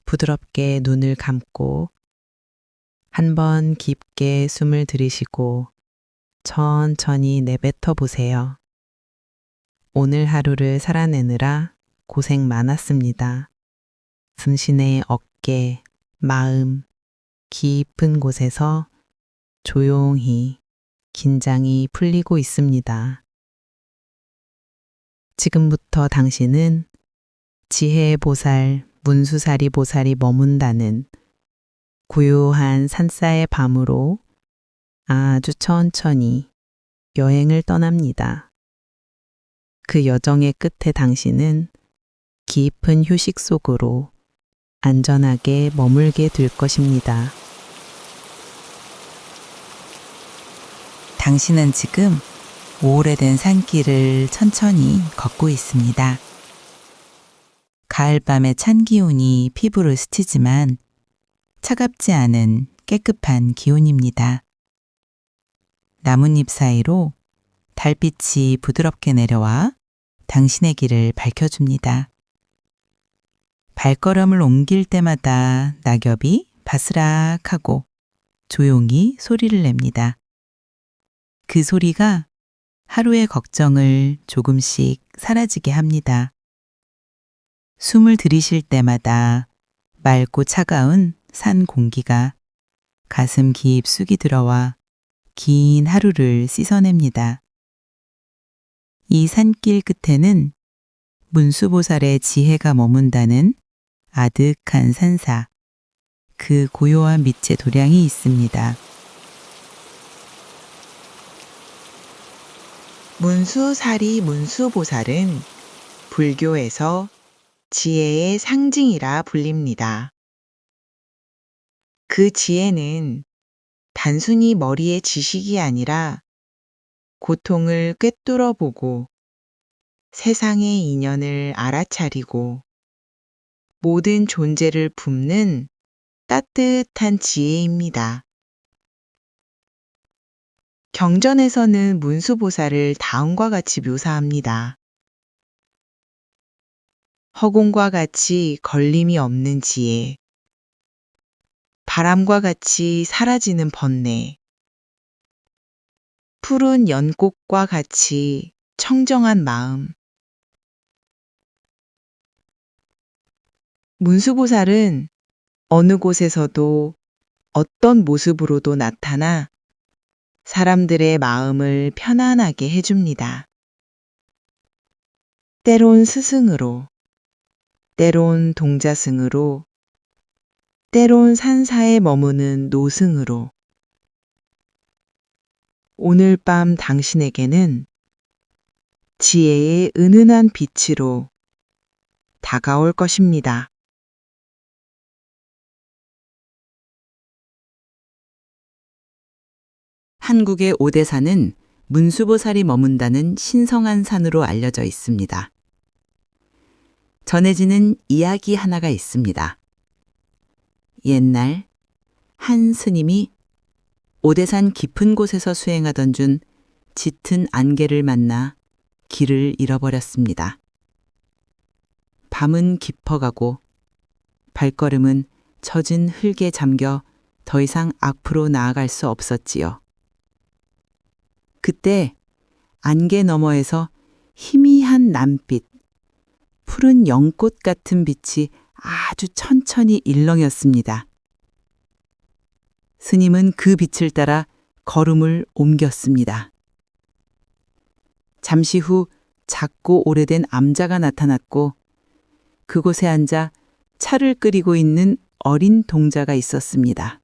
부드럽게 눈을 감고 한번 깊게 숨을 들이쉬고 천천히 내뱉어 보세요. 오늘 하루를 살아내느라 고생 많았습니다. 당신의 어깨, 마음, 깊은 곳에서 조용히 긴장이 풀리고 있습니다. 지금부터 당신은 지혜의 보살, 문수사리 보살이 머문다는 고요한 산사의 밤으로 아주 천천히 여행을 떠납니다. 그 여정의 끝에 당신은 깊은 휴식 속으로 안전하게 머물게 될 것입니다. 당신은 지금 오래된 산길을 천천히 걷고 있습니다. 가을밤의 찬 기온이 피부를 스치지만 차갑지 않은 깨끗한 기온입니다. 나뭇잎 사이로 달빛이 부드럽게 내려와 당신의 길을 밝혀줍니다. 발걸음을 옮길 때마다 낙엽이 바스락하고 조용히 소리를 냅니다. 그 소리가 하루의 걱정을 조금씩 사라지게 합니다. 숨을 들이쉴 때마다 맑고 차가운 산 공기가 가슴 깊숙이 들어와 긴 하루를 씻어냅니다. 이 산길 끝에는 문수보살의 지혜가 머문다는 아득한 산사, 그 고요한 빛의 도량이 있습니다. 문수사리 문수보살은 불교에서 지혜의 상징이라 불립니다. 그 지혜는 단순히 머리의 지식이 아니라 고통을 꿰뚫어 보고 세상의 인연을 알아차리고 모든 존재를 품는 따뜻한 지혜입니다. 경전에서는 문수보살을 다음과 같이 묘사합니다. 허공과 같이 걸림이 없는 지혜, 바람과 같이 사라지는 번뇌, 푸른 연꽃과 같이 청정한 마음. 문수보살은 어느 곳에서도 어떤 모습으로도 나타나 사람들의 마음을 편안하게 해줍니다. 때론 스승으로, 때론 동자승으로, 때론 산사에 머무는 노승으로. 오늘 밤 당신에게는 지혜의 은은한 빛으로 다가올 것입니다. 한국의 오대산은 문수보살이 머문다는 신성한 산으로 알려져 있습니다. 전해지는 이야기 하나가 있습니다. 옛날 한 스님이 오대산 깊은 곳에서 수행하던 중 짙은 안개를 만나 길을 잃어버렸습니다. 밤은 깊어가고 발걸음은 젖은 흙에 잠겨 더 이상 앞으로 나아갈 수 없었지요. 그때 안개 너머에서 희미한 남빛, 푸른 연꽃 같은 빛이 아주 천천히 일렁였습니다. 스님은 그 빛을 따라 걸음을 옮겼습니다. 잠시 후 작고 오래된 암자가 나타났고 그곳에 앉아 차를 끓이고 있는 어린 동자가 있었습니다.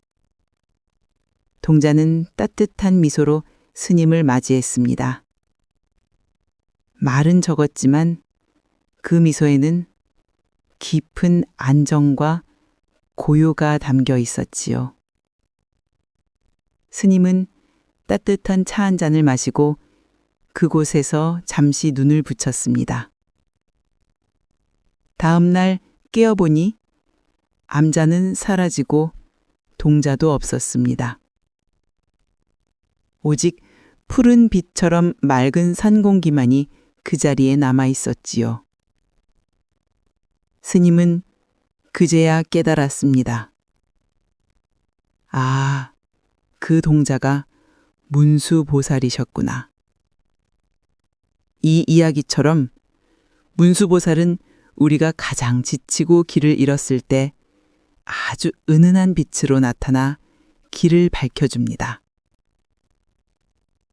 동자는 따뜻한 미소로 스님을 맞이했습니다. 말은 적었지만 그 미소에는 깊은 안정과 고요가 담겨 있었지요. 스님은 따뜻한 차 한 잔을 마시고 그곳에서 잠시 눈을 붙였습니다. 다음 날 깨어보니 암자는 사라지고 동자도 없었습니다. 오직 푸른 빛처럼 맑은 산 공기만이 그 자리에 남아 있었지요. 스님은 그제야 깨달았습니다. 아, 그 동자가 문수보살이셨구나. 이 이야기처럼 문수보살은 우리가 가장 지치고 길을 잃었을 때 아주 은은한 빛으로 나타나 길을 밝혀줍니다.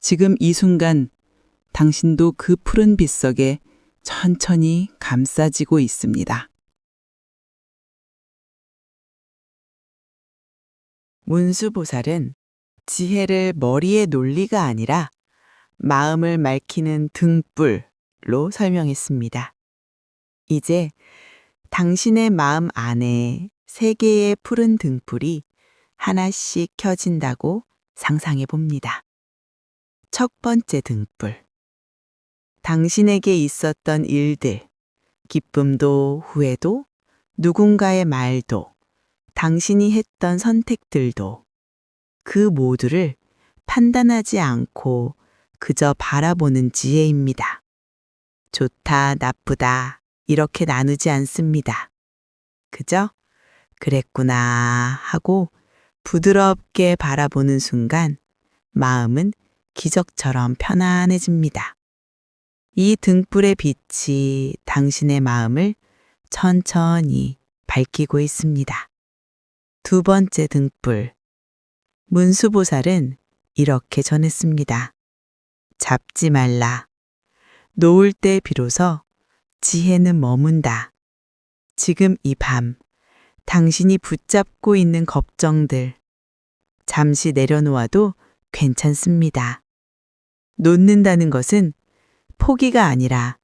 지금 이 순간 당신도 그 푸른 빛 속에 천천히 감싸지고 있습니다. 문수보살은 지혜를 머리의 논리가 아니라 마음을 맑히는 등불로 설명했습니다. 이제 당신의 마음 안에 3개의 푸른 등불이 하나씩 켜진다고 상상해 봅니다. 첫 번째 등불. 당신에게 있었던 일들, 기쁨도 후회도, 누군가의 말도, 당신이 했던 선택들도 그 모두를 판단하지 않고 그저 바라보는 지혜입니다. 좋다, 나쁘다 이렇게 나누지 않습니다. 그저 그랬구나 하고 부드럽게 바라보는 순간 마음은 기적처럼 편안해집니다. 이 등불의 빛이 당신의 마음을 천천히 밝히고 있습니다. 두 번째 등불. 문수보살은 이렇게 전했습니다. 잡지 말라. 놓을 때 비로소 지혜는 머문다. 지금 이 밤, 당신이 붙잡고 있는 걱정들, 잠시 내려놓아도 괜찮습니다. 놓는다는 것은 포기가 아니라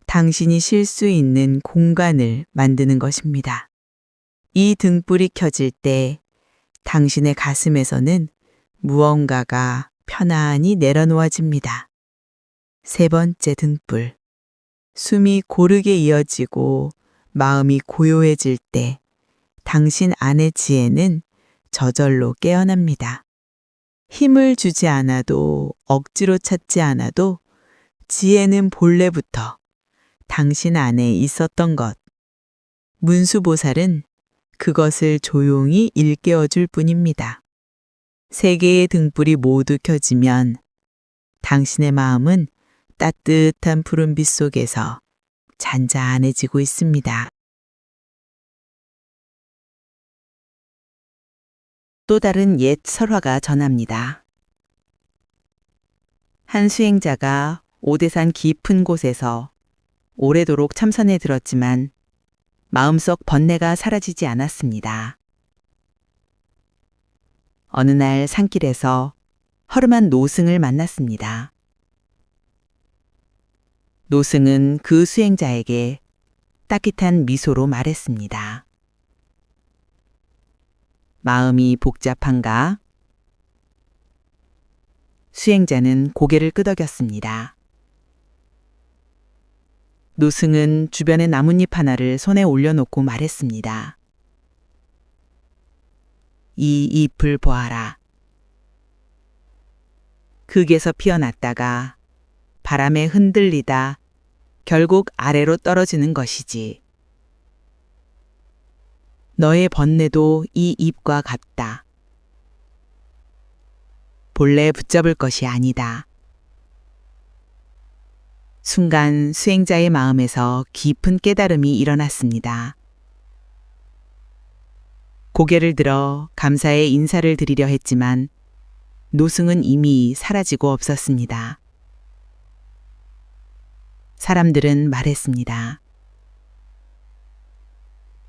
당신이 쉴 수 있는 공간을 만드는 것입니다. 이 등불이 켜질 때 당신의 가슴에서는 무언가가 편안히 내려놓아집니다. 세 번째 등불. 숨이 고르게 이어지고 마음이 고요해질 때 당신 안의 지혜는 저절로 깨어납니다. 힘을 주지 않아도 억지로 찾지 않아도 지혜는 본래부터 당신 안에 있었던 것. 문수보살은 그것을 조용히 일깨워 줄 뿐입니다. 3개의 등불이 모두 켜지면 당신의 마음은 따뜻한 푸른빛 속에서 잔잔해지고 있습니다. 또 다른 옛 설화가 전합니다. 한 수행자가 오대산 깊은 곳에서 오래도록 참선에 들었지만 마음속 번뇌가 사라지지 않았습니다. 어느 날 산길에서 허름한 노승을 만났습니다. 노승은 그 수행자에게 따뜻한 미소로 말했습니다. 마음이 복잡한가? 수행자는 고개를 끄덕였습니다. 노승은 주변의 나뭇잎 하나를 손에 올려놓고 말했습니다. 이 잎을 보아라. 극에서 피어났다가 바람에 흔들리다 결국 아래로 떨어지는 것이지. 너의 번뇌도 이 잎과 같다. 본래 붙잡을 것이 아니다. 순간 수행자의 마음에서 깊은 깨달음이 일어났습니다. 고개를 들어 감사의 인사를 드리려 했지만 노승은 이미 사라지고 없었습니다. 사람들은 말했습니다.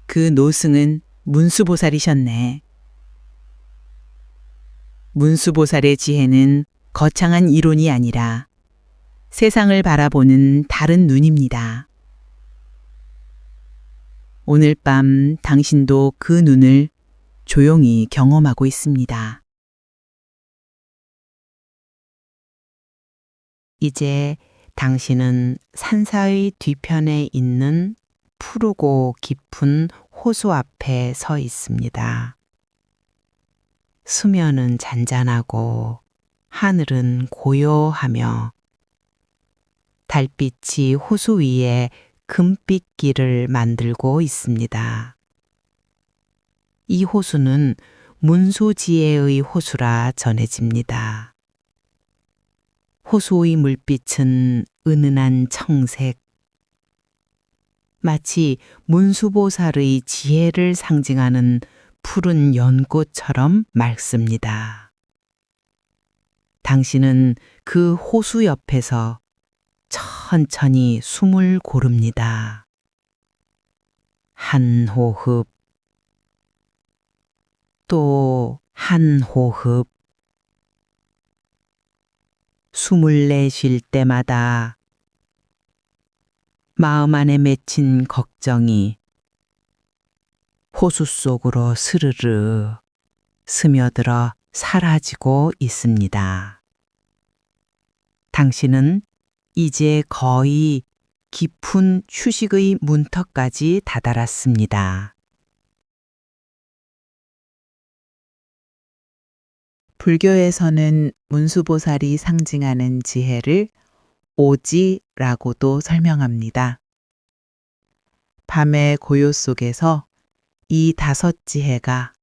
그 노승은 문수보살이셨네. 문수보살의 지혜는 거창한 이론이 아니라 세상을 바라보는 다른 눈입니다. 오늘 밤 당신도 그 눈을 조용히 경험하고 있습니다. 이제 당신은 산사의 뒤편에 있는 푸르고 깊은 호수 앞에 서 있습니다. 수면은 잔잔하고 하늘은 고요하며 달빛이 호수 위에 금빛길을 만들고 있습니다. 이 호수는 문수지혜의 호수라 전해집니다. 호수의 물빛은 은은한 청색, 마치 문수보살의 지혜를 상징하는 푸른 연꽃처럼 맑습니다. 당신은 그 호수 옆에서 천천히 숨을 고릅니다. 한 호흡, 또 한 호흡. 숨을 내쉴 때마다 마음 안에 맺힌 걱정이 호수 속으로 스르르 스며들어 사라지고 있습니다. 당신은 이제 거의 깊은 휴식의 문턱까지 다다랐습니다. 불교에서는 문수보살이 상징하는 지혜를 오지라고도 설명합니다. 밤의 고요 속에서 이 5지혜가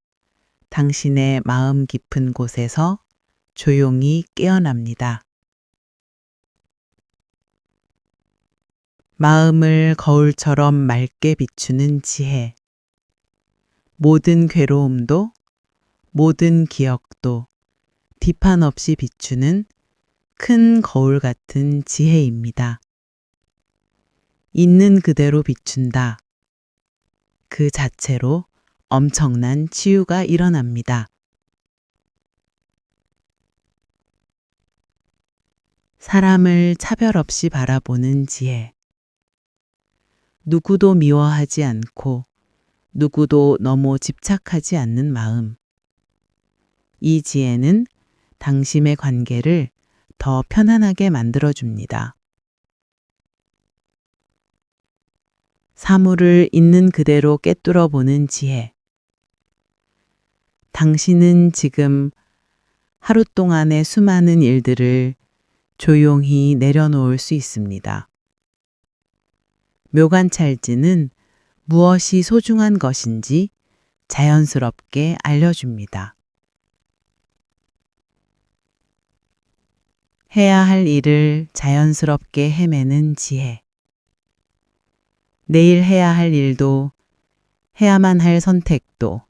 당신의 마음 깊은 곳에서 조용히 깨어납니다. 마음을 거울처럼 맑게 비추는 지혜. 모든 괴로움도, 모든 기억도 뒷판 없이 비추는 큰 거울 같은 지혜입니다. 있는 그대로 비춘다. 그 자체로 엄청난 치유가 일어납니다. 사람을 차별 없이 바라보는 지혜. 누구도 미워하지 않고 누구도 너무 집착하지 않는 마음. 이 지혜는 당신의 관계를 더 편안하게 만들어줍니다. 사물을 있는 그대로 꿰뚫어 보는 지혜. 당신은 지금 하루 동안의 수많은 일들을 조용히 내려놓을 수 있습니다. 묘관찰지는 무엇이 소중한 것인지 자연스럽게 알려줍니다. 해야 할 일을 자연스럽게 헤매는 지혜. 내일 해야 할 일도, 해야만 할 선택도,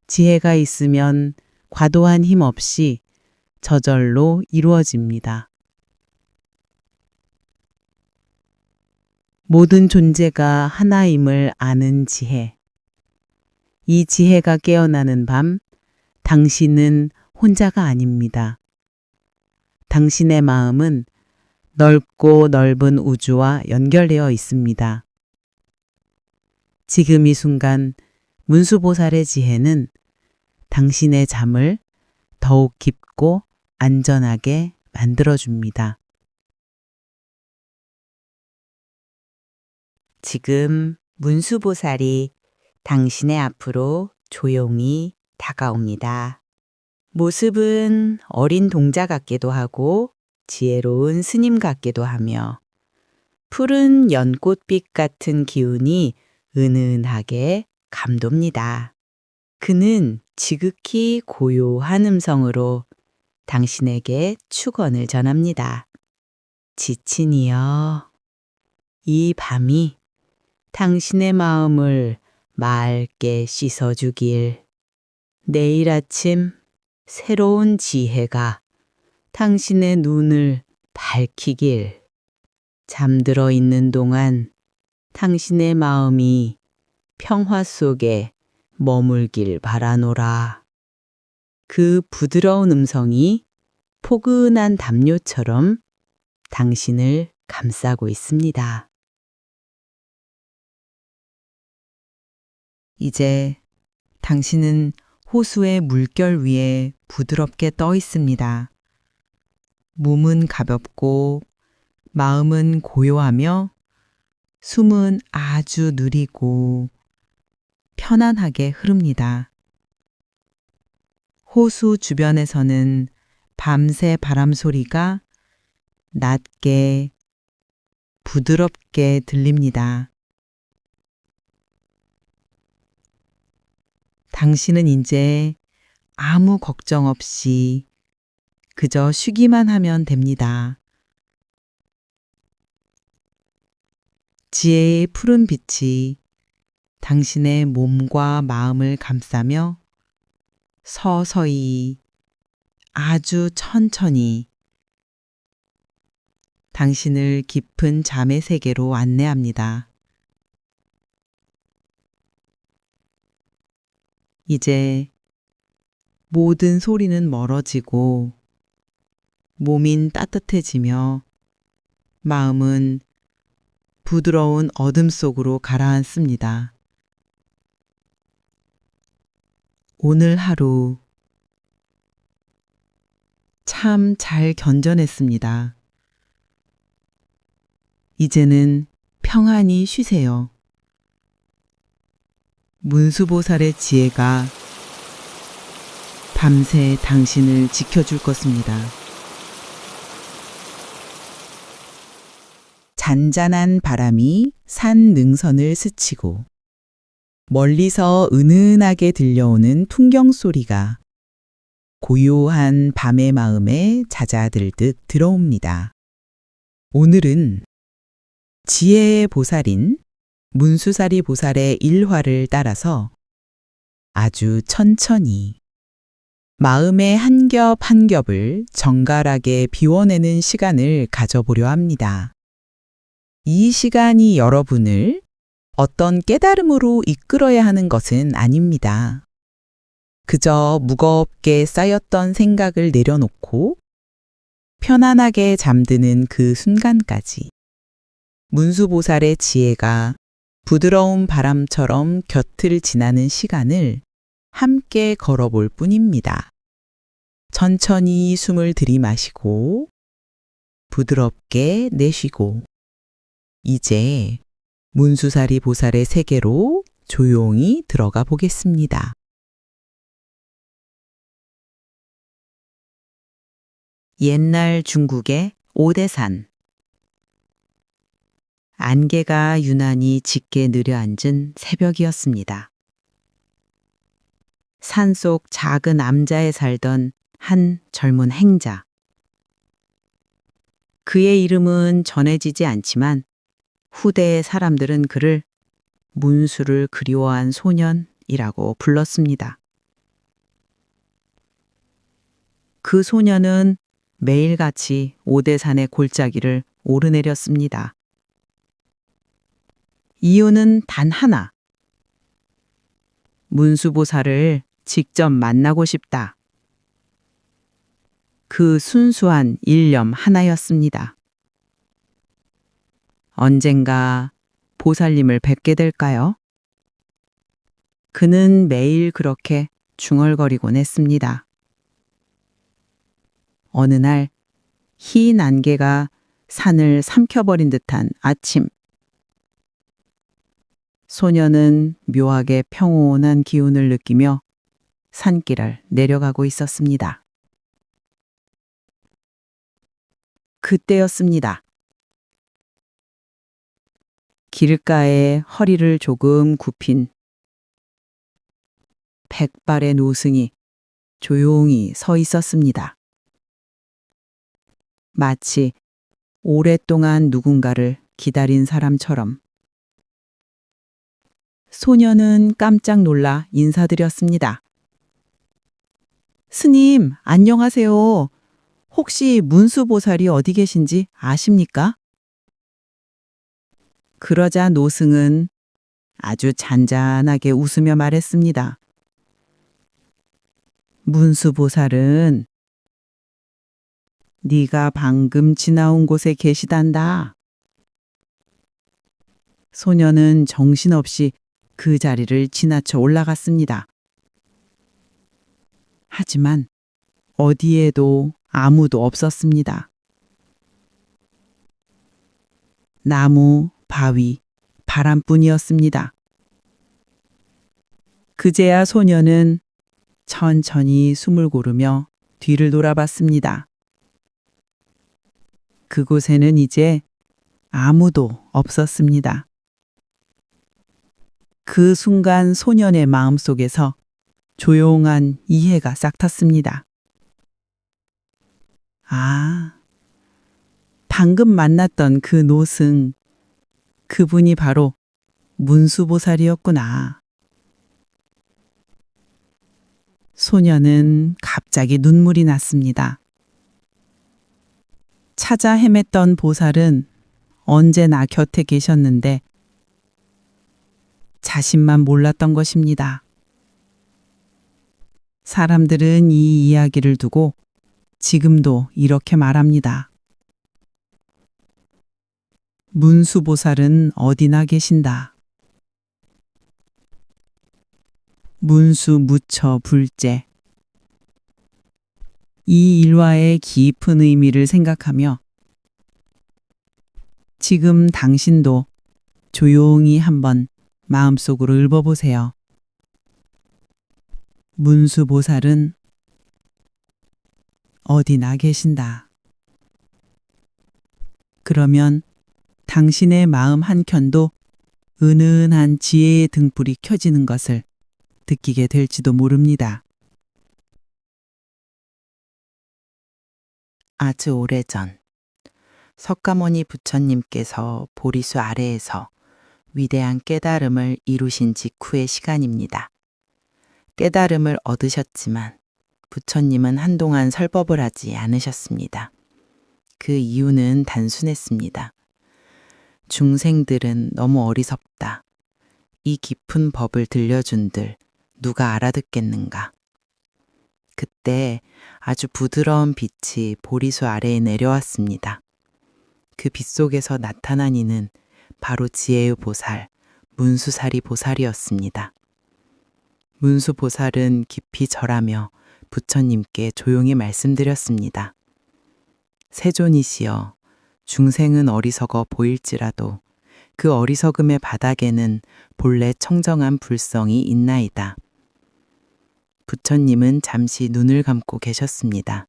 지혜가 있으면 과도한 힘 없이 저절로 이루어집니다. 모든 존재가 하나임을 아는 지혜. 이 지혜가 깨어나는 밤, 당신은 혼자가 아닙니다. 당신의 마음은 넓고 넓은 우주와 연결되어 있습니다. 지금 이 순간 문수보살의 지혜는 당신의 잠을 더욱 깊고 안전하게 만들어줍니다. 지금 문수보살이 당신의 앞으로 조용히 다가옵니다. 모습은 어린 동자 같기도 하고 지혜로운 스님 같기도 하며 푸른 연꽃빛 같은 기운이 은은하게 감돕니다. 그는 지극히 고요한 음성으로 당신에게 축원을 전합니다. 지친 이여, 이 밤이 당신의 마음을 맑게 씻어주길. 내일 아침 새로운 지혜가 당신의 눈을 밝히길. 잠들어 있는 동안 당신의 마음이 평화 속에 머물길 바라노라. 그 부드러운 음성이 포근한 담요처럼 당신을 감싸고 있습니다. 이제 당신은 호수의 물결 위에 부드럽게 떠 있습니다. 몸은 가볍고 마음은 고요하며 숨은 아주 느리고 편안하게 흐릅니다. 호수 주변에서는 밤새 바람 소리가 낮게 부드럽게 들립니다. 당신은 이제 아무 걱정 없이 그저 쉬기만 하면 됩니다. 지혜의 푸른 빛이 당신의 몸과 마음을 감싸며 서서히 아주 천천히 당신을 깊은 잠의 세계로 안내합니다. 이제 모든 소리는 멀어지고 몸인 따뜻해지며 마음은 부드러운 어둠 속으로 가라앉습니다. 오늘 하루 참 잘 견뎌냈습니다. 이제는 평안히 쉬세요. 문수보살의 지혜가 밤새 당신을 지켜줄 것입니다. 잔잔한 바람이 산 능선을 스치고 멀리서 은은하게 들려오는 풍경 소리가 고요한 밤의 마음에 잦아들듯 들어옵니다. 오늘은 지혜의 보살인 문수사리 보살의 일화를 따라서 아주 천천히 마음의 한 겹 한 겹을 정갈하게 비워내는 시간을 가져보려 합니다. 이 시간이 여러분을 어떤 깨달음으로 이끌어야 하는 것은 아닙니다. 그저 무겁게 쌓였던 생각을 내려놓고 편안하게 잠드는 그 순간까지 문수보살의 지혜가 부드러운 바람처럼 곁을 지나는 시간을 함께 걸어볼 뿐입니다. 천천히 숨을 들이마시고 부드럽게 내쉬고 이제 문수사리 보살의 세계로 조용히 들어가 보겠습니다. 옛날 중국의 오대산. 안개가 유난히 짙게 느려앉은 새벽이었습니다. 산속 작은 암자에 살던 한 젊은 행자. 그의 이름은 전해지지 않지만 후대의 사람들은 그를 문수를 그리워한 소년이라고 불렀습니다. 그 소년은 매일같이 오대산의 골짜기를 오르내렸습니다. 이유는 단 하나. 문수보살을 직접 만나고 싶다. 그 순수한 일념 하나였습니다. 언젠가 보살님을 뵙게 될까요? 그는 매일 그렇게 중얼거리곤 했습니다. 어느 날 흰 안개가 산을 삼켜버린 듯한 아침. 소녀는 묘하게 평온한 기운을 느끼며 산길을 내려가고 있었습니다. 그때였습니다. 길가에 허리를 조금 굽힌 100발의 노승이 조용히 서 있었습니다. 마치 오랫동안 누군가를 기다린 사람처럼. 소녀는 깜짝 놀라 인사드렸습니다. 스님, 안녕하세요. 혹시 문수보살이 어디 계신지 아십니까? 그러자 노승은 아주 잔잔하게 웃으며 말했습니다. 문수보살은 네가 방금 지나온 곳에 계시단다. 소녀는 정신없이 그 자리를 지나쳐 올라갔습니다. 하지만 어디에도 아무도 없었습니다. 나무, 바위, 바람뿐이었습니다. 그제야 소녀는 천천히 숨을 고르며 뒤를 돌아봤습니다. 그곳에는 이제 아무도 없었습니다. 그 순간 소년의 마음속에서 조용한 이해가 싹 텄습니다. 아, 방금 만났던 그 노승, 그분이 바로 문수보살이었구나. 소녀는 갑자기 눈물이 났습니다. 찾아 헤맸던 보살은 언제나 곁에 계셨는데 자신만 몰랐던 것입니다. 사람들은 이 이야기를 두고 지금도 이렇게 말합니다. 문수보살은 어디나 계신다. 문수 무처 불제. 이 일화의 깊은 의미를 생각하며 지금 당신도 조용히 한번 마음속으로 읊어보세요. 문수보살은 어디나 계신다. 그러면 당신의 마음 한켠도 은은한 지혜의 등불이 켜지는 것을 느끼게 될지도 모릅니다. 아주 오래전 석가모니 부처님께서 보리수 아래에서 위대한 깨달음을 이루신 직후의 시간입니다. 깨달음을 얻으셨지만 부처님은 한동안 설법을 하지 않으셨습니다. 그 이유는 단순했습니다. 중생들은 너무 어리석다. 이 깊은 법을 들려준들 누가 알아듣겠는가. 그때 아주 부드러운 빛이 보리수 아래에 내려왔습니다. 그 빛 속에서 나타난 이는 바로 지혜의 보살, 문수사리 보살이었습니다. 문수 보살은 깊이 절하며 부처님께 조용히 말씀드렸습니다. 세존이시여, 중생은 어리석어 보일지라도 그 어리석음의 바닥에는 본래 청정한 불성이 있나이다. 부처님은 잠시 눈을 감고 계셨습니다.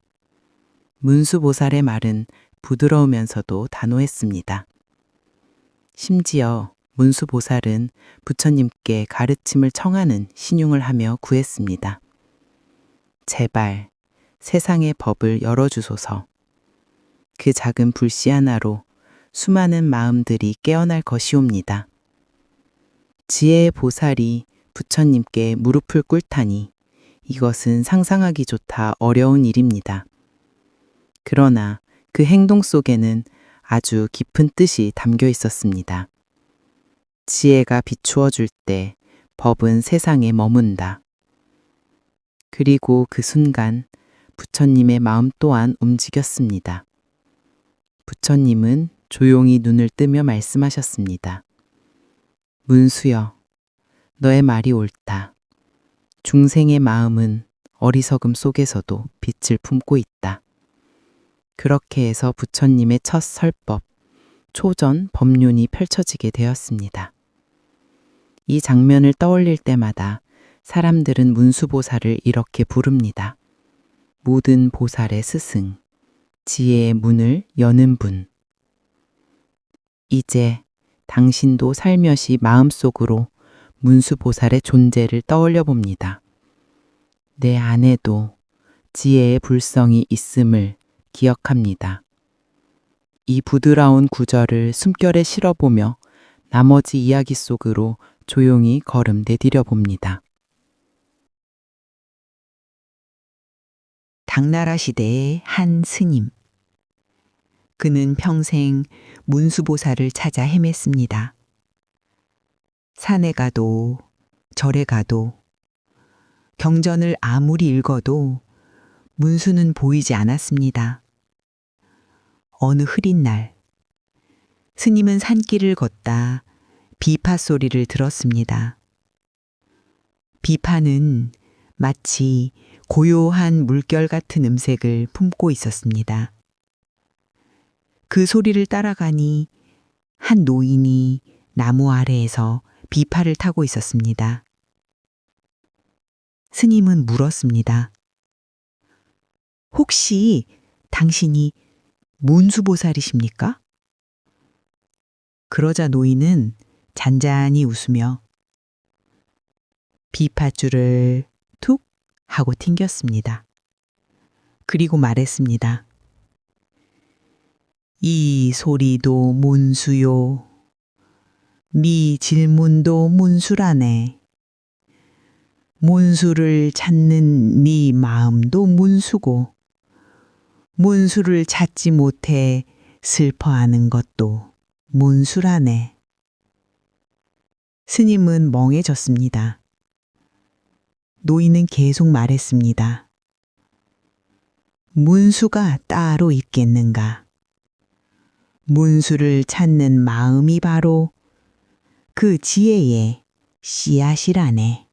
문수보살의 말은 부드러우면서도 단호했습니다. 심지어 문수보살은 부처님께 가르침을 청하는 신용을 하며 구했습니다. 제발 세상의 법을 열어주소서. 그 작은 불씨 하나로 수많은 마음들이 깨어날 것이옵니다. 지혜의 보살이 부처님께 무릎을 꿇다니 이것은 상상하기조차 어려운 일입니다. 그러나 그 행동 속에는 아주 깊은 뜻이 담겨 있었습니다. 지혜가 비추어 줄 때 법은 세상에 머문다. 그리고 그 순간 부처님의 마음 또한 움직였습니다. 부처님은 조용히 눈을 뜨며 말씀하셨습니다. 문수여, 너의 말이 옳다. 중생의 마음은 어리석음 속에서도 빛을 품고 있다. 그렇게 해서 부처님의 첫 설법, 초전 법륜이 펼쳐지게 되었습니다. 이 장면을 떠올릴 때마다 사람들은 문수보살을 이렇게 부릅니다. 모든 보살의 스승, 지혜의 문을 여는 분. 이제 당신도 살며시 마음속으로 문수보살의 존재를 떠올려 봅니다. 내 안에도 지혜의 불성이 있음을 기억합니다. 이 부드러운 구절을 숨결에 실어보며 나머지 이야기 속으로 조용히 걸음 내디뎌 봅니다. 당나라 시대의 한 스님. 그는 평생 문수보살을 찾아 헤맸습니다. 산에 가도 절에 가도 경전을 아무리 읽어도 문수는 보이지 않았습니다. 어느 흐린 날 스님은 산길을 걷다 비파 소리를 들었습니다. 비파는 마치 고요한 물결 같은 음색을 품고 있었습니다. 그 소리를 따라가니 한 노인이 나무 아래에서 비파를 타고 있었습니다. 스님은 물었습니다. 혹시 당신이 문수보살이십니까? 그러자 노인은 잔잔히 웃으며 비파줄을 툭 하고 튕겼습니다. 그리고 말했습니다. 이 소리도 문수요. 네 질문도 문수라네. 문수를 찾는 네 마음도 문수고 문수를 찾지 못해 슬퍼하는 것도 문수라네. 스님은 멍해졌습니다. 노인은 계속 말했습니다. 문수가 따로 있겠는가? 문수를 찾는 마음이 바로 그 지혜의 씨앗이라네.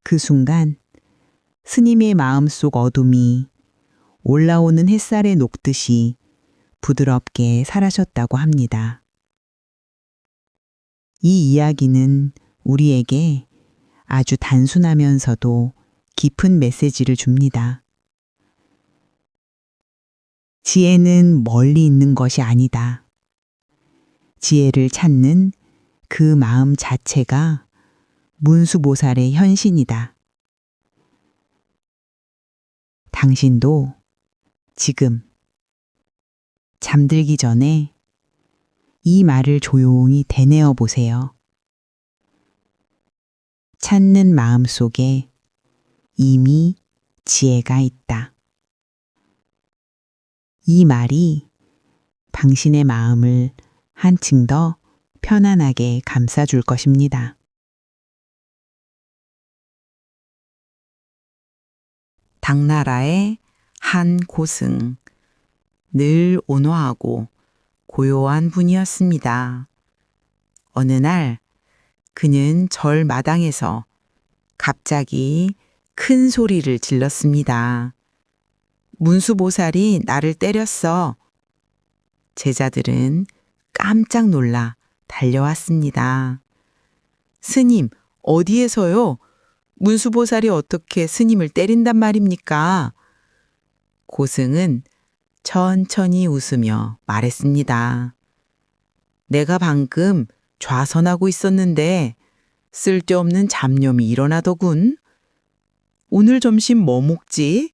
그 순간 스님의 마음속 어둠이 올라오는 햇살에 녹듯이 부드럽게 사라졌다고 합니다. 이 이야기는 우리에게 아주 단순하면서도 깊은 메시지를 줍니다. 지혜는 멀리 있는 것이 아니다. 지혜를 찾는 그 마음 자체가 문수보살의 현신이다. 당신도 지금 잠들기 전에 이 말을 조용히 되뇌어 보세요. 찾는 마음 속에 이미 지혜가 있다. 이 말이 당신의 마음을 한층 더 편안하게 감싸줄 것입니다. 당나라의 한 고승, 늘 온화하고 고요한 분이었습니다. 어느 날 그는 절 마당에서 갑자기 큰 소리를 질렀습니다. 문수보살이 나를 때렸어. 제자들은 깜짝 놀라 달려왔습니다. 스님, 어디에서요? 문수보살이 어떻게 스님을 때린단 말입니까? 고승은 천천히 웃으며 말했습니다. 내가 방금 좌선하고 있었는데 쓸데없는 잡념이 일어나더군. 오늘 점심 뭐 먹지?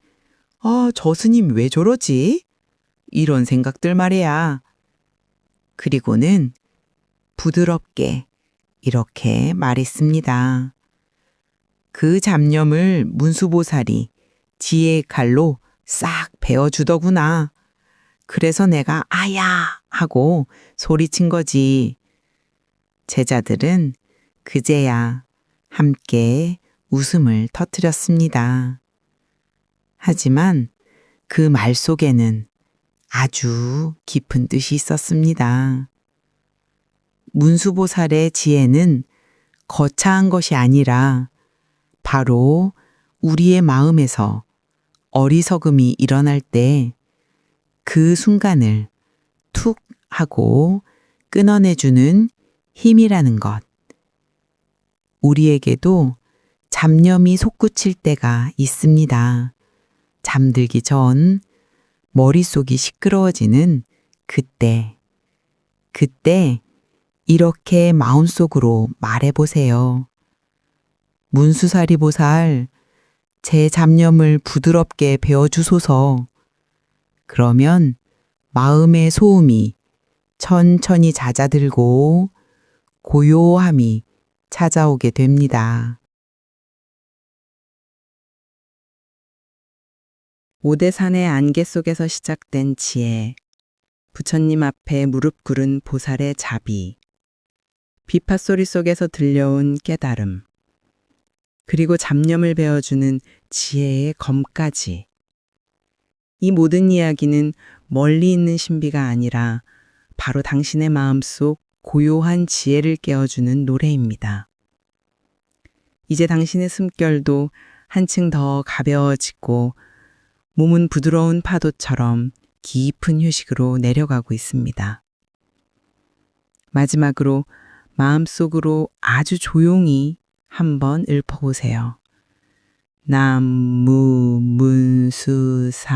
저 스님 왜 저러지? 이런 생각들 말이야. 그리고는 부드럽게 이렇게 말했습니다. 그 잡념을 문수보살이 지혜의 칼로 싹 베어주더구나. 그래서 내가 아야 하고 소리친 거지. 제자들은 그제야 함께 웃음을 터뜨렸습니다. 하지만 그 말 속에는 아주 깊은 뜻이 있었습니다. 문수보살의 지혜는 거창한 것이 아니라 바로 우리의 마음에서 어리석음이 일어날 때 그 순간을 툭 하고 끊어내주는 힘이라는 것. 우리에게도 잡념이 솟구칠 때가 있습니다. 잠들기 전 머릿속이 시끄러워지는 그때 이렇게 마음속으로 말해보세요. 문수사리 보살, 제 잡념을 부드럽게 베어주소서. 그러면 마음의 소음이 천천히 잦아들고 고요함이 찾아오게 됩니다. 오대산의 안개 속에서 시작된 지혜, 부처님 앞에 무릎 꿇은 보살의 자비, 비파소리 속에서 들려온 깨달음, 그리고 잡념을 베어주는 지혜의 검까지. 이 모든 이야기는 멀리 있는 신비가 아니라 바로 당신의 마음속 고요한 지혜를 깨워주는 노래입니다. 이제 당신의 숨결도 한층 더 가벼워지고 몸은 부드러운 파도처럼 깊은 휴식으로 내려가고 있습니다. 마지막으로 마음속으로 아주 조용히 한번 읊어보세요. 남무 문수사리모살.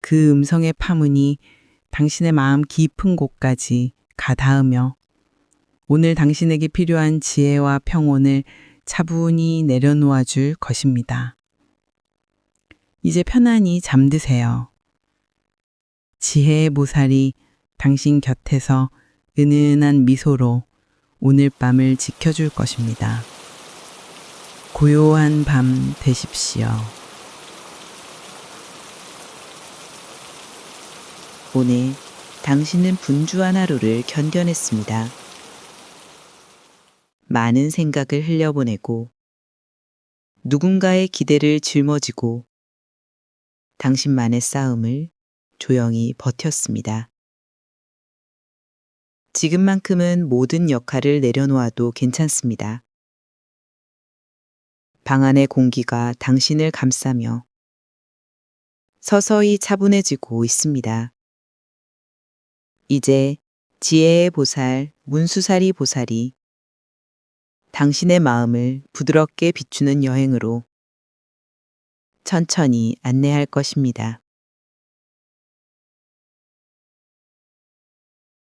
그 음성의 파문이 당신의 마음 깊은 곳까지 가닿으며 오늘 당신에게 필요한 지혜와 평온을 차분히 내려놓아 줄 것입니다. 이제 편안히 잠드세요. 지혜의 보살이 당신 곁에서 은은한 미소로 오늘 밤을 지켜줄 것입니다. 고요한 밤 되십시오. 오늘 당신은 분주한 하루를 견뎌냈습니다. 많은 생각을 흘려보내고 누군가의 기대를 짊어지고 당신만의 싸움을 조용히 버텼습니다. 지금만큼은 모든 역할을 내려놓아도 괜찮습니다. 방 안의 공기가 당신을 감싸며 서서히 차분해지고 있습니다. 이제 지혜의 보살 문수사리 보살이 당신의 마음을 부드럽게 비추는 여행으로 천천히 안내할 것입니다.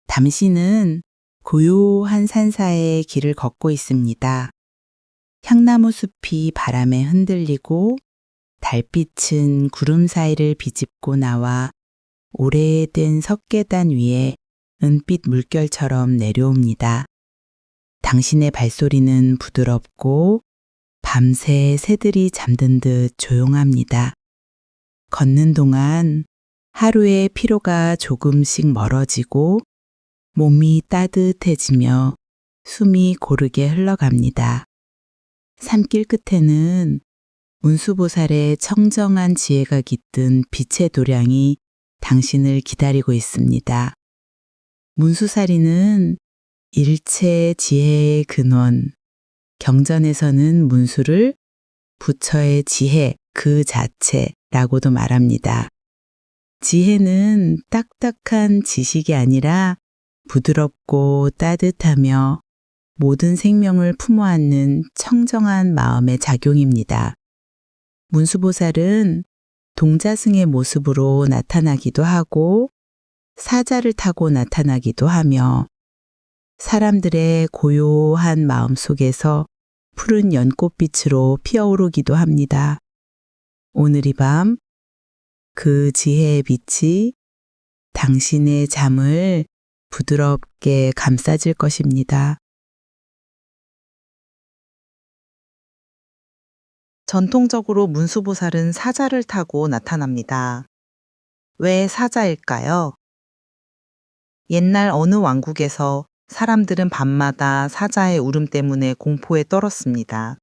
당신은 고요한 산사의 길을 걷고 있습니다. 향나무 숲이 바람에 흔들리고 달빛은 구름 사이를 비집고 나와 오래된 석계단 위에 은빛 물결처럼 내려옵니다. 당신의 발소리는 부드럽고 밤새 새들이 잠든 듯 조용합니다. 걷는 동안 하루의 피로가 조금씩 멀어지고 몸이 따뜻해지며 숨이 고르게 흘러갑니다. 산길 끝에는 문수보살의 청정한 지혜가 깃든 빛의 도량이 당신을 기다리고 있습니다. 문수사리는 일체 지혜의 근원, 경전에서는 문수를 부처의 지혜 그 자체라고도 말합니다. 지혜는 딱딱한 지식이 아니라 부드럽고 따뜻하며 모든 생명을 품어안는 청정한 마음의 작용입니다. 문수보살은 동자승의 모습으로 나타나기도 하고 사자를 타고 나타나기도 하며 사람들의 고요한 마음 속에서 푸른 연꽃빛으로 피어오르기도 합니다. 오늘 이 밤 그 지혜의 빛이 당신의 잠을 부드럽게 감싸줄 것입니다. 전통적으로 문수보살은 사자를 타고 나타납니다. 왜 사자일까요? 옛날 어느 왕국에서 사람들은 밤마다 사자의 울음 때문에 공포에 떨었습니다.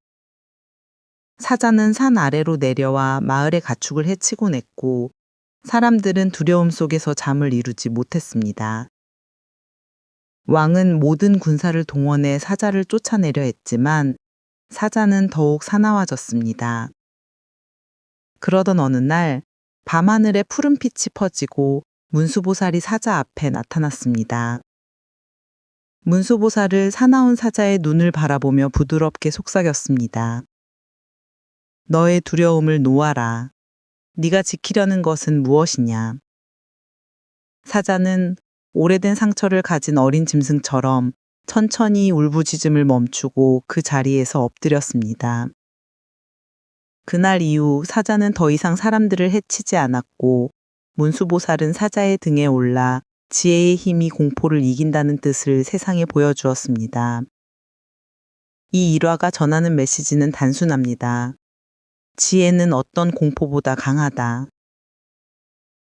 사자는 산 아래로 내려와 마을의 가축을 해치곤 했고 사람들은 두려움 속에서 잠을 이루지 못했습니다. 왕은 모든 군사를 동원해 사자를 쫓아내려 했지만 사자는 더욱 사나워졌습니다. 그러던 어느 날 밤하늘에 푸른빛이 퍼지고 문수보살이 사자 앞에 나타났습니다. 문수보살을 사나운 사자의 눈을 바라보며 부드럽게 속삭였습니다. 너의 두려움을 놓아라. 네가 지키려는 것은 무엇이냐? 사자는 오래된 상처를 가진 어린 짐승처럼 천천히 울부짖음을 멈추고 그 자리에서 엎드렸습니다. 그날 이후 사자는 더 이상 사람들을 해치지 않았고 문수보살은 사자의 등에 올라 지혜의 힘이 공포를 이긴다는 뜻을 세상에 보여주었습니다. 이 일화가 전하는 메시지는 단순합니다. 지혜는 어떤 공포보다 강하다.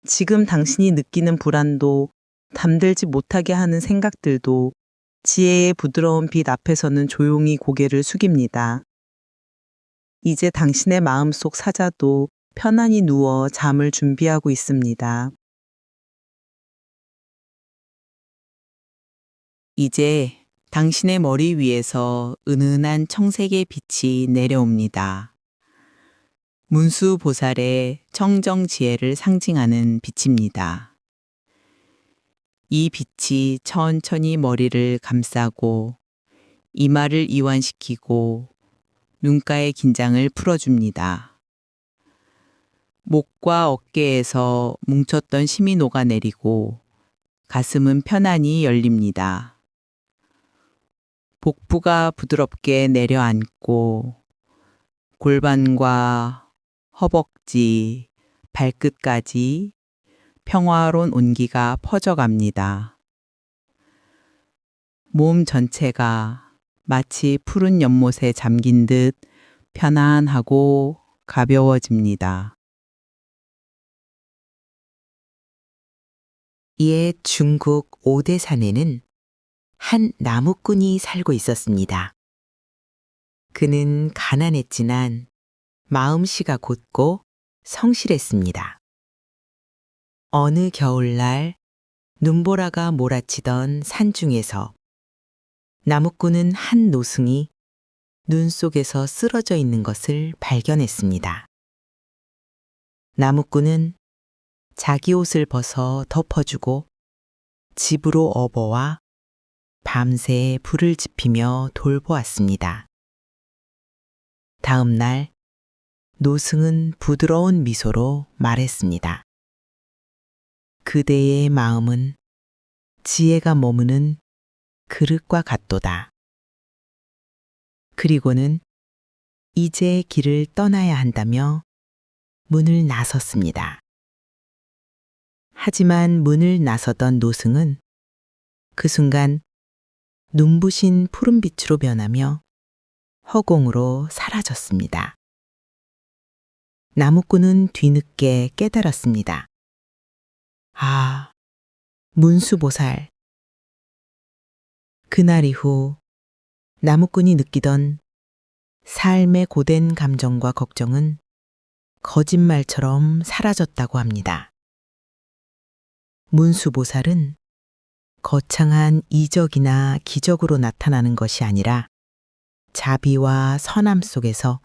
지금 당신이 느끼는 불안도 잠들지 못하게 하는 생각들도 지혜의 부드러운 빛 앞에서는 조용히 고개를 숙입니다. 이제 당신의 마음속 사자도 편안히 누워 잠을 준비하고 있습니다. 이제 당신의 머리 위에서 은은한 청색의 빛이 내려옵니다. 문수보살의 청정 지혜를 상징하는 빛입니다. 이 빛이 천천히 머리를 감싸고 이마를 이완시키고 눈가의 긴장을 풀어줍니다. 목과 어깨에서 뭉쳤던 힘이 녹아내리고 가슴은 편안히 열립니다. 복부가 부드럽게 내려앉고 골반과 허벅지, 발끝까지 평화로운 온기가 퍼져갑니다. 몸 전체가 마치 푸른 연못에 잠긴 듯 편안하고 가벼워집니다. 옛 중국 오대산에는 한 나무꾼이 살고 있었습니다. 그는 가난했지만 마음씨가 곧고 성실했습니다. 어느 겨울날 눈보라가 몰아치던 산중에서 나무꾼은 한 노승이 눈 속에서 쓰러져 있는 것을 발견했습니다. 나무꾼은 자기 옷을 벗어 덮어주고 집으로 업어와 밤새 불을 지피며 돌보았습니다. 다음 날 노승은 부드러운 미소로 말했습니다. 그대의 마음은 지혜가 머무는 그릇과 같도다. 그리고는 이제 길을 떠나야 한다며 문을 나섰습니다. 하지만 문을 나서던 노승은 그 순간 눈부신 푸른빛으로 변하며 허공으로 사라졌습니다. 나무꾼은 뒤늦게 깨달았습니다. 아, 문수보살. 그날 이후 나무꾼이 느끼던 삶의 고된 감정과 걱정은 거짓말처럼 사라졌다고 합니다. 문수보살은 거창한 이적이나 기적으로 나타나는 것이 아니라 자비와 선함 속에서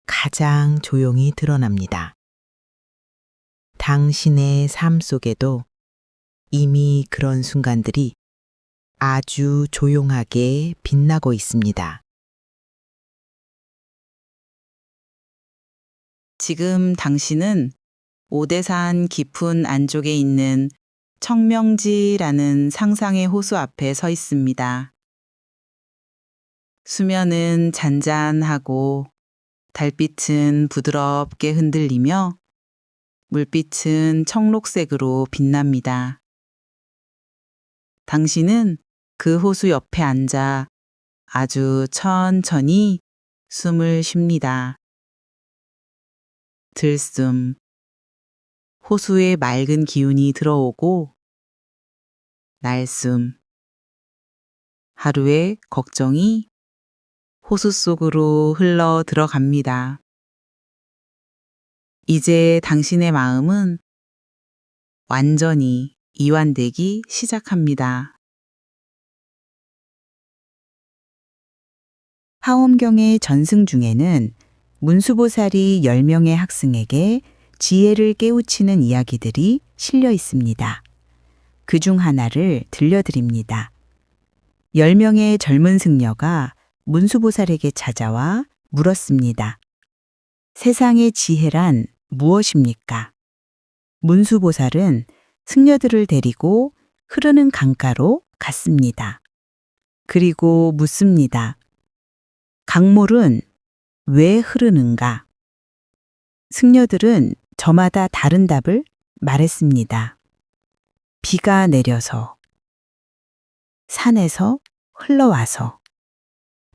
가장 조용히 드러납니다. 당신의 삶 속에도 이미 그런 순간들이 아주 조용하게 빛나고 있습니다. 지금 당신은 오대산 깊은 안쪽에 있는 청명지라는 상상의 호수 앞에 서 있습니다. 수면은 잔잔하고 달빛은 부드럽게 흔들리며 물빛은 청록색으로 빛납니다. 당신은 그 호수 옆에 앉아 아주 천천히 숨을 쉽니다. 들숨, 호수의 맑은 기운이 들어오고 날숨, 하루의 걱정이 호수 속으로 흘러 들어갑니다. 이제 당신의 마음은 완전히 이완되기 시작합니다. 하엄경의 전승 중에는 문수보살이 10명의 학생에게 지혜를 깨우치는 이야기들이 실려 있습니다. 그중 하나를 들려드립니다. 10명의 젊은 승려가 문수보살에게 찾아와 물었습니다. 세상의 지혜란 무엇입니까? 문수보살은 승려들을 데리고 흐르는 강가로 갔습니다. 그리고 묻습니다. 강물은 왜 흐르는가? 승려들은 저마다 다른 답을 말했습니다. 비가 내려서, 산에서 흘러와서,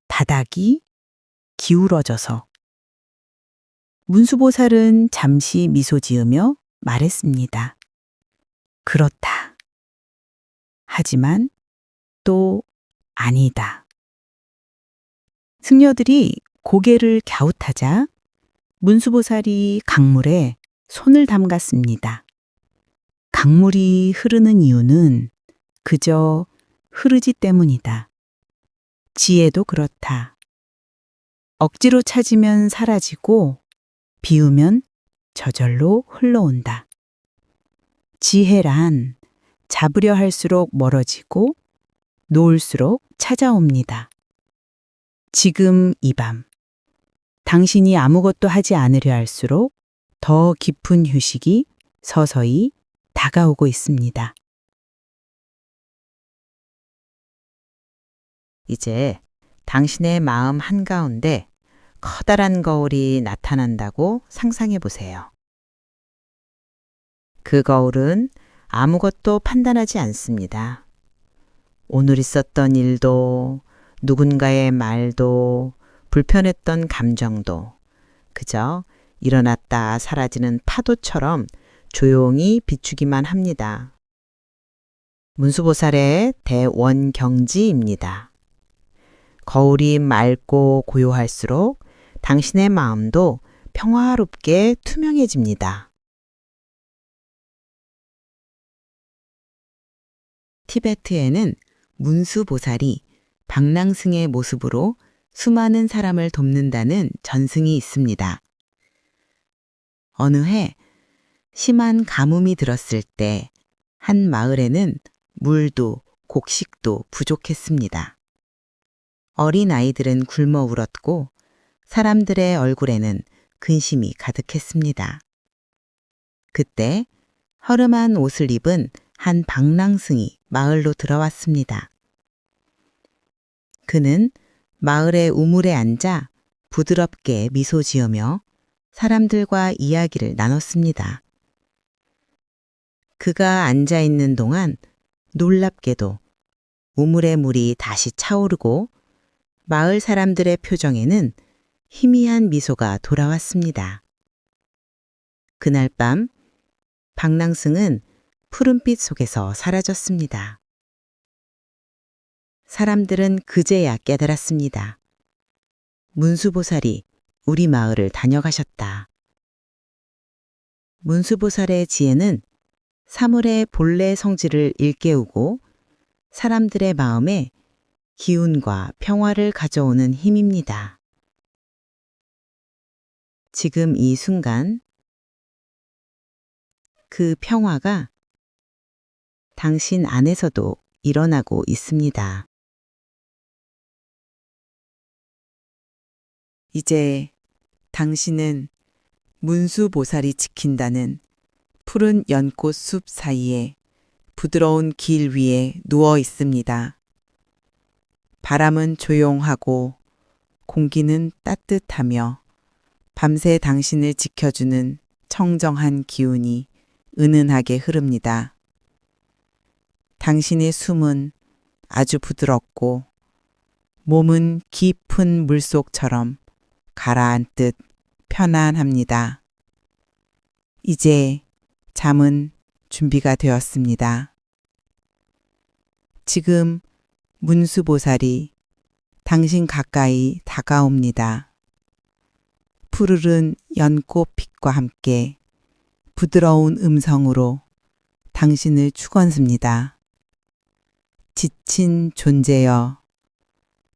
바닥이 기울어져서. 문수보살은 잠시 미소 지으며 말했습니다. 그렇다. 하지만 또 아니다. 승려들이 고개를 갸웃하자 문수보살이 강물에 손을 담갔습니다. 강물이 흐르는 이유는 그저 흐르지 때문이다. 지혜도 그렇다. 억지로 찾으면 사라지고 비우면 저절로 흘러온다. 지혜란 잡으려 할수록 멀어지고 놓을수록 찾아옵니다. 지금 이 밤, 당신이 아무것도 하지 않으려 할수록 더 깊은 휴식이 서서히 다가오고 있습니다. 이제 당신의 마음 한가운데 커다란 거울이 나타난다고 상상해 보세요. 그 거울은 아무것도 판단하지 않습니다. 오늘 있었던 일도, 누군가의 말도, 불편했던 감정도 그저 일어났다 사라지는 파도처럼 조용히 비추기만 합니다. 문수보살의 대원경지입니다. 거울이 맑고 고요할수록 당신의 마음도 평화롭게 투명해집니다. 티베트에는 문수보살이 방랑승의 모습으로 수많은 사람을 돕는다는 전승이 있습니다. 어느 해 심한 가뭄이 들었을 때 한 마을에는 물도 곡식도 부족했습니다. 어린 아이들은 굶어 울었고 사람들의 얼굴에는 근심이 가득했습니다. 그때 허름한 옷을 입은 한 방랑승이 마을로 들어왔습니다. 그는 마을의 우물에 앉아 부드럽게 미소 지으며 사람들과 이야기를 나눴습니다. 그가 앉아 있는 동안 놀랍게도 우물의 물이 다시 차오르고 마을 사람들의 표정에는 희미한 미소가 돌아왔습니다. 그날 밤 방랑승은 푸른빛 속에서 사라졌습니다. 사람들은 그제야 깨달았습니다. 문수보살이 우리 마을을 다녀가셨다. 문수보살의 지혜는 사물의 본래 성질을 일깨우고 사람들의 마음에 기운과 평화를 가져오는 힘입니다. 지금 이 순간 그 평화가 당신 안에서도 일어나고 있습니다. 이제 당신은 문수보살이 지킨다는 푸른 연꽃 숲 사이에 부드러운 길 위에 누워 있습니다. 바람은 조용하고 공기는 따뜻하며 밤새 당신을 지켜주는 청정한 기운이 은은하게 흐릅니다. 당신의 숨은 아주 부드럽고 몸은 깊은 물속처럼 가라앉듯 편안합니다. 이제 잠은 준비가 되었습니다. 지금 문수보살이 당신 가까이 다가옵니다. 푸르른 연꽃빛과 함께 부드러운 음성으로 당신을 축원습니다. 지친 존재여,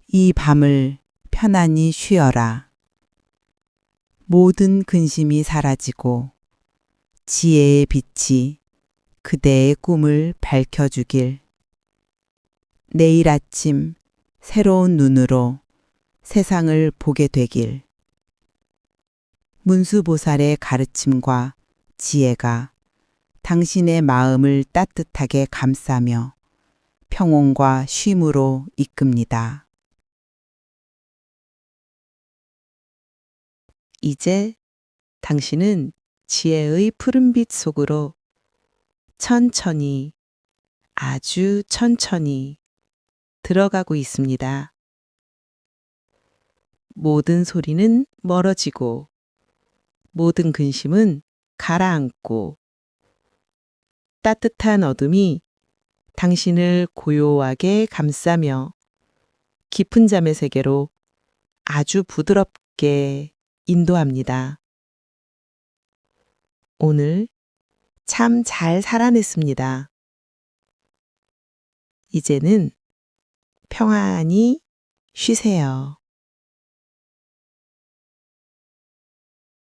이 밤을 편안히 쉬어라. 모든 근심이 사라지고 지혜의 빛이 그대의 꿈을 밝혀주길. 내일 아침 새로운 눈으로 세상을 보게 되길. 문수보살의 가르침과 지혜가 당신의 마음을 따뜻하게 감싸며 평온과 쉼으로 이끕니다. 이제 당신은 지혜의 푸른빛 속으로 천천히, 아주 천천히 들어가고 있습니다. 모든 소리는 멀어지고 모든 근심은 가라앉고 따뜻한 어둠이 당신을 고요하게 감싸며 깊은 잠의 세계로 아주 부드럽게 인도합니다. 오늘 참 잘 살아냈습니다. 이제는 평안히 쉬세요.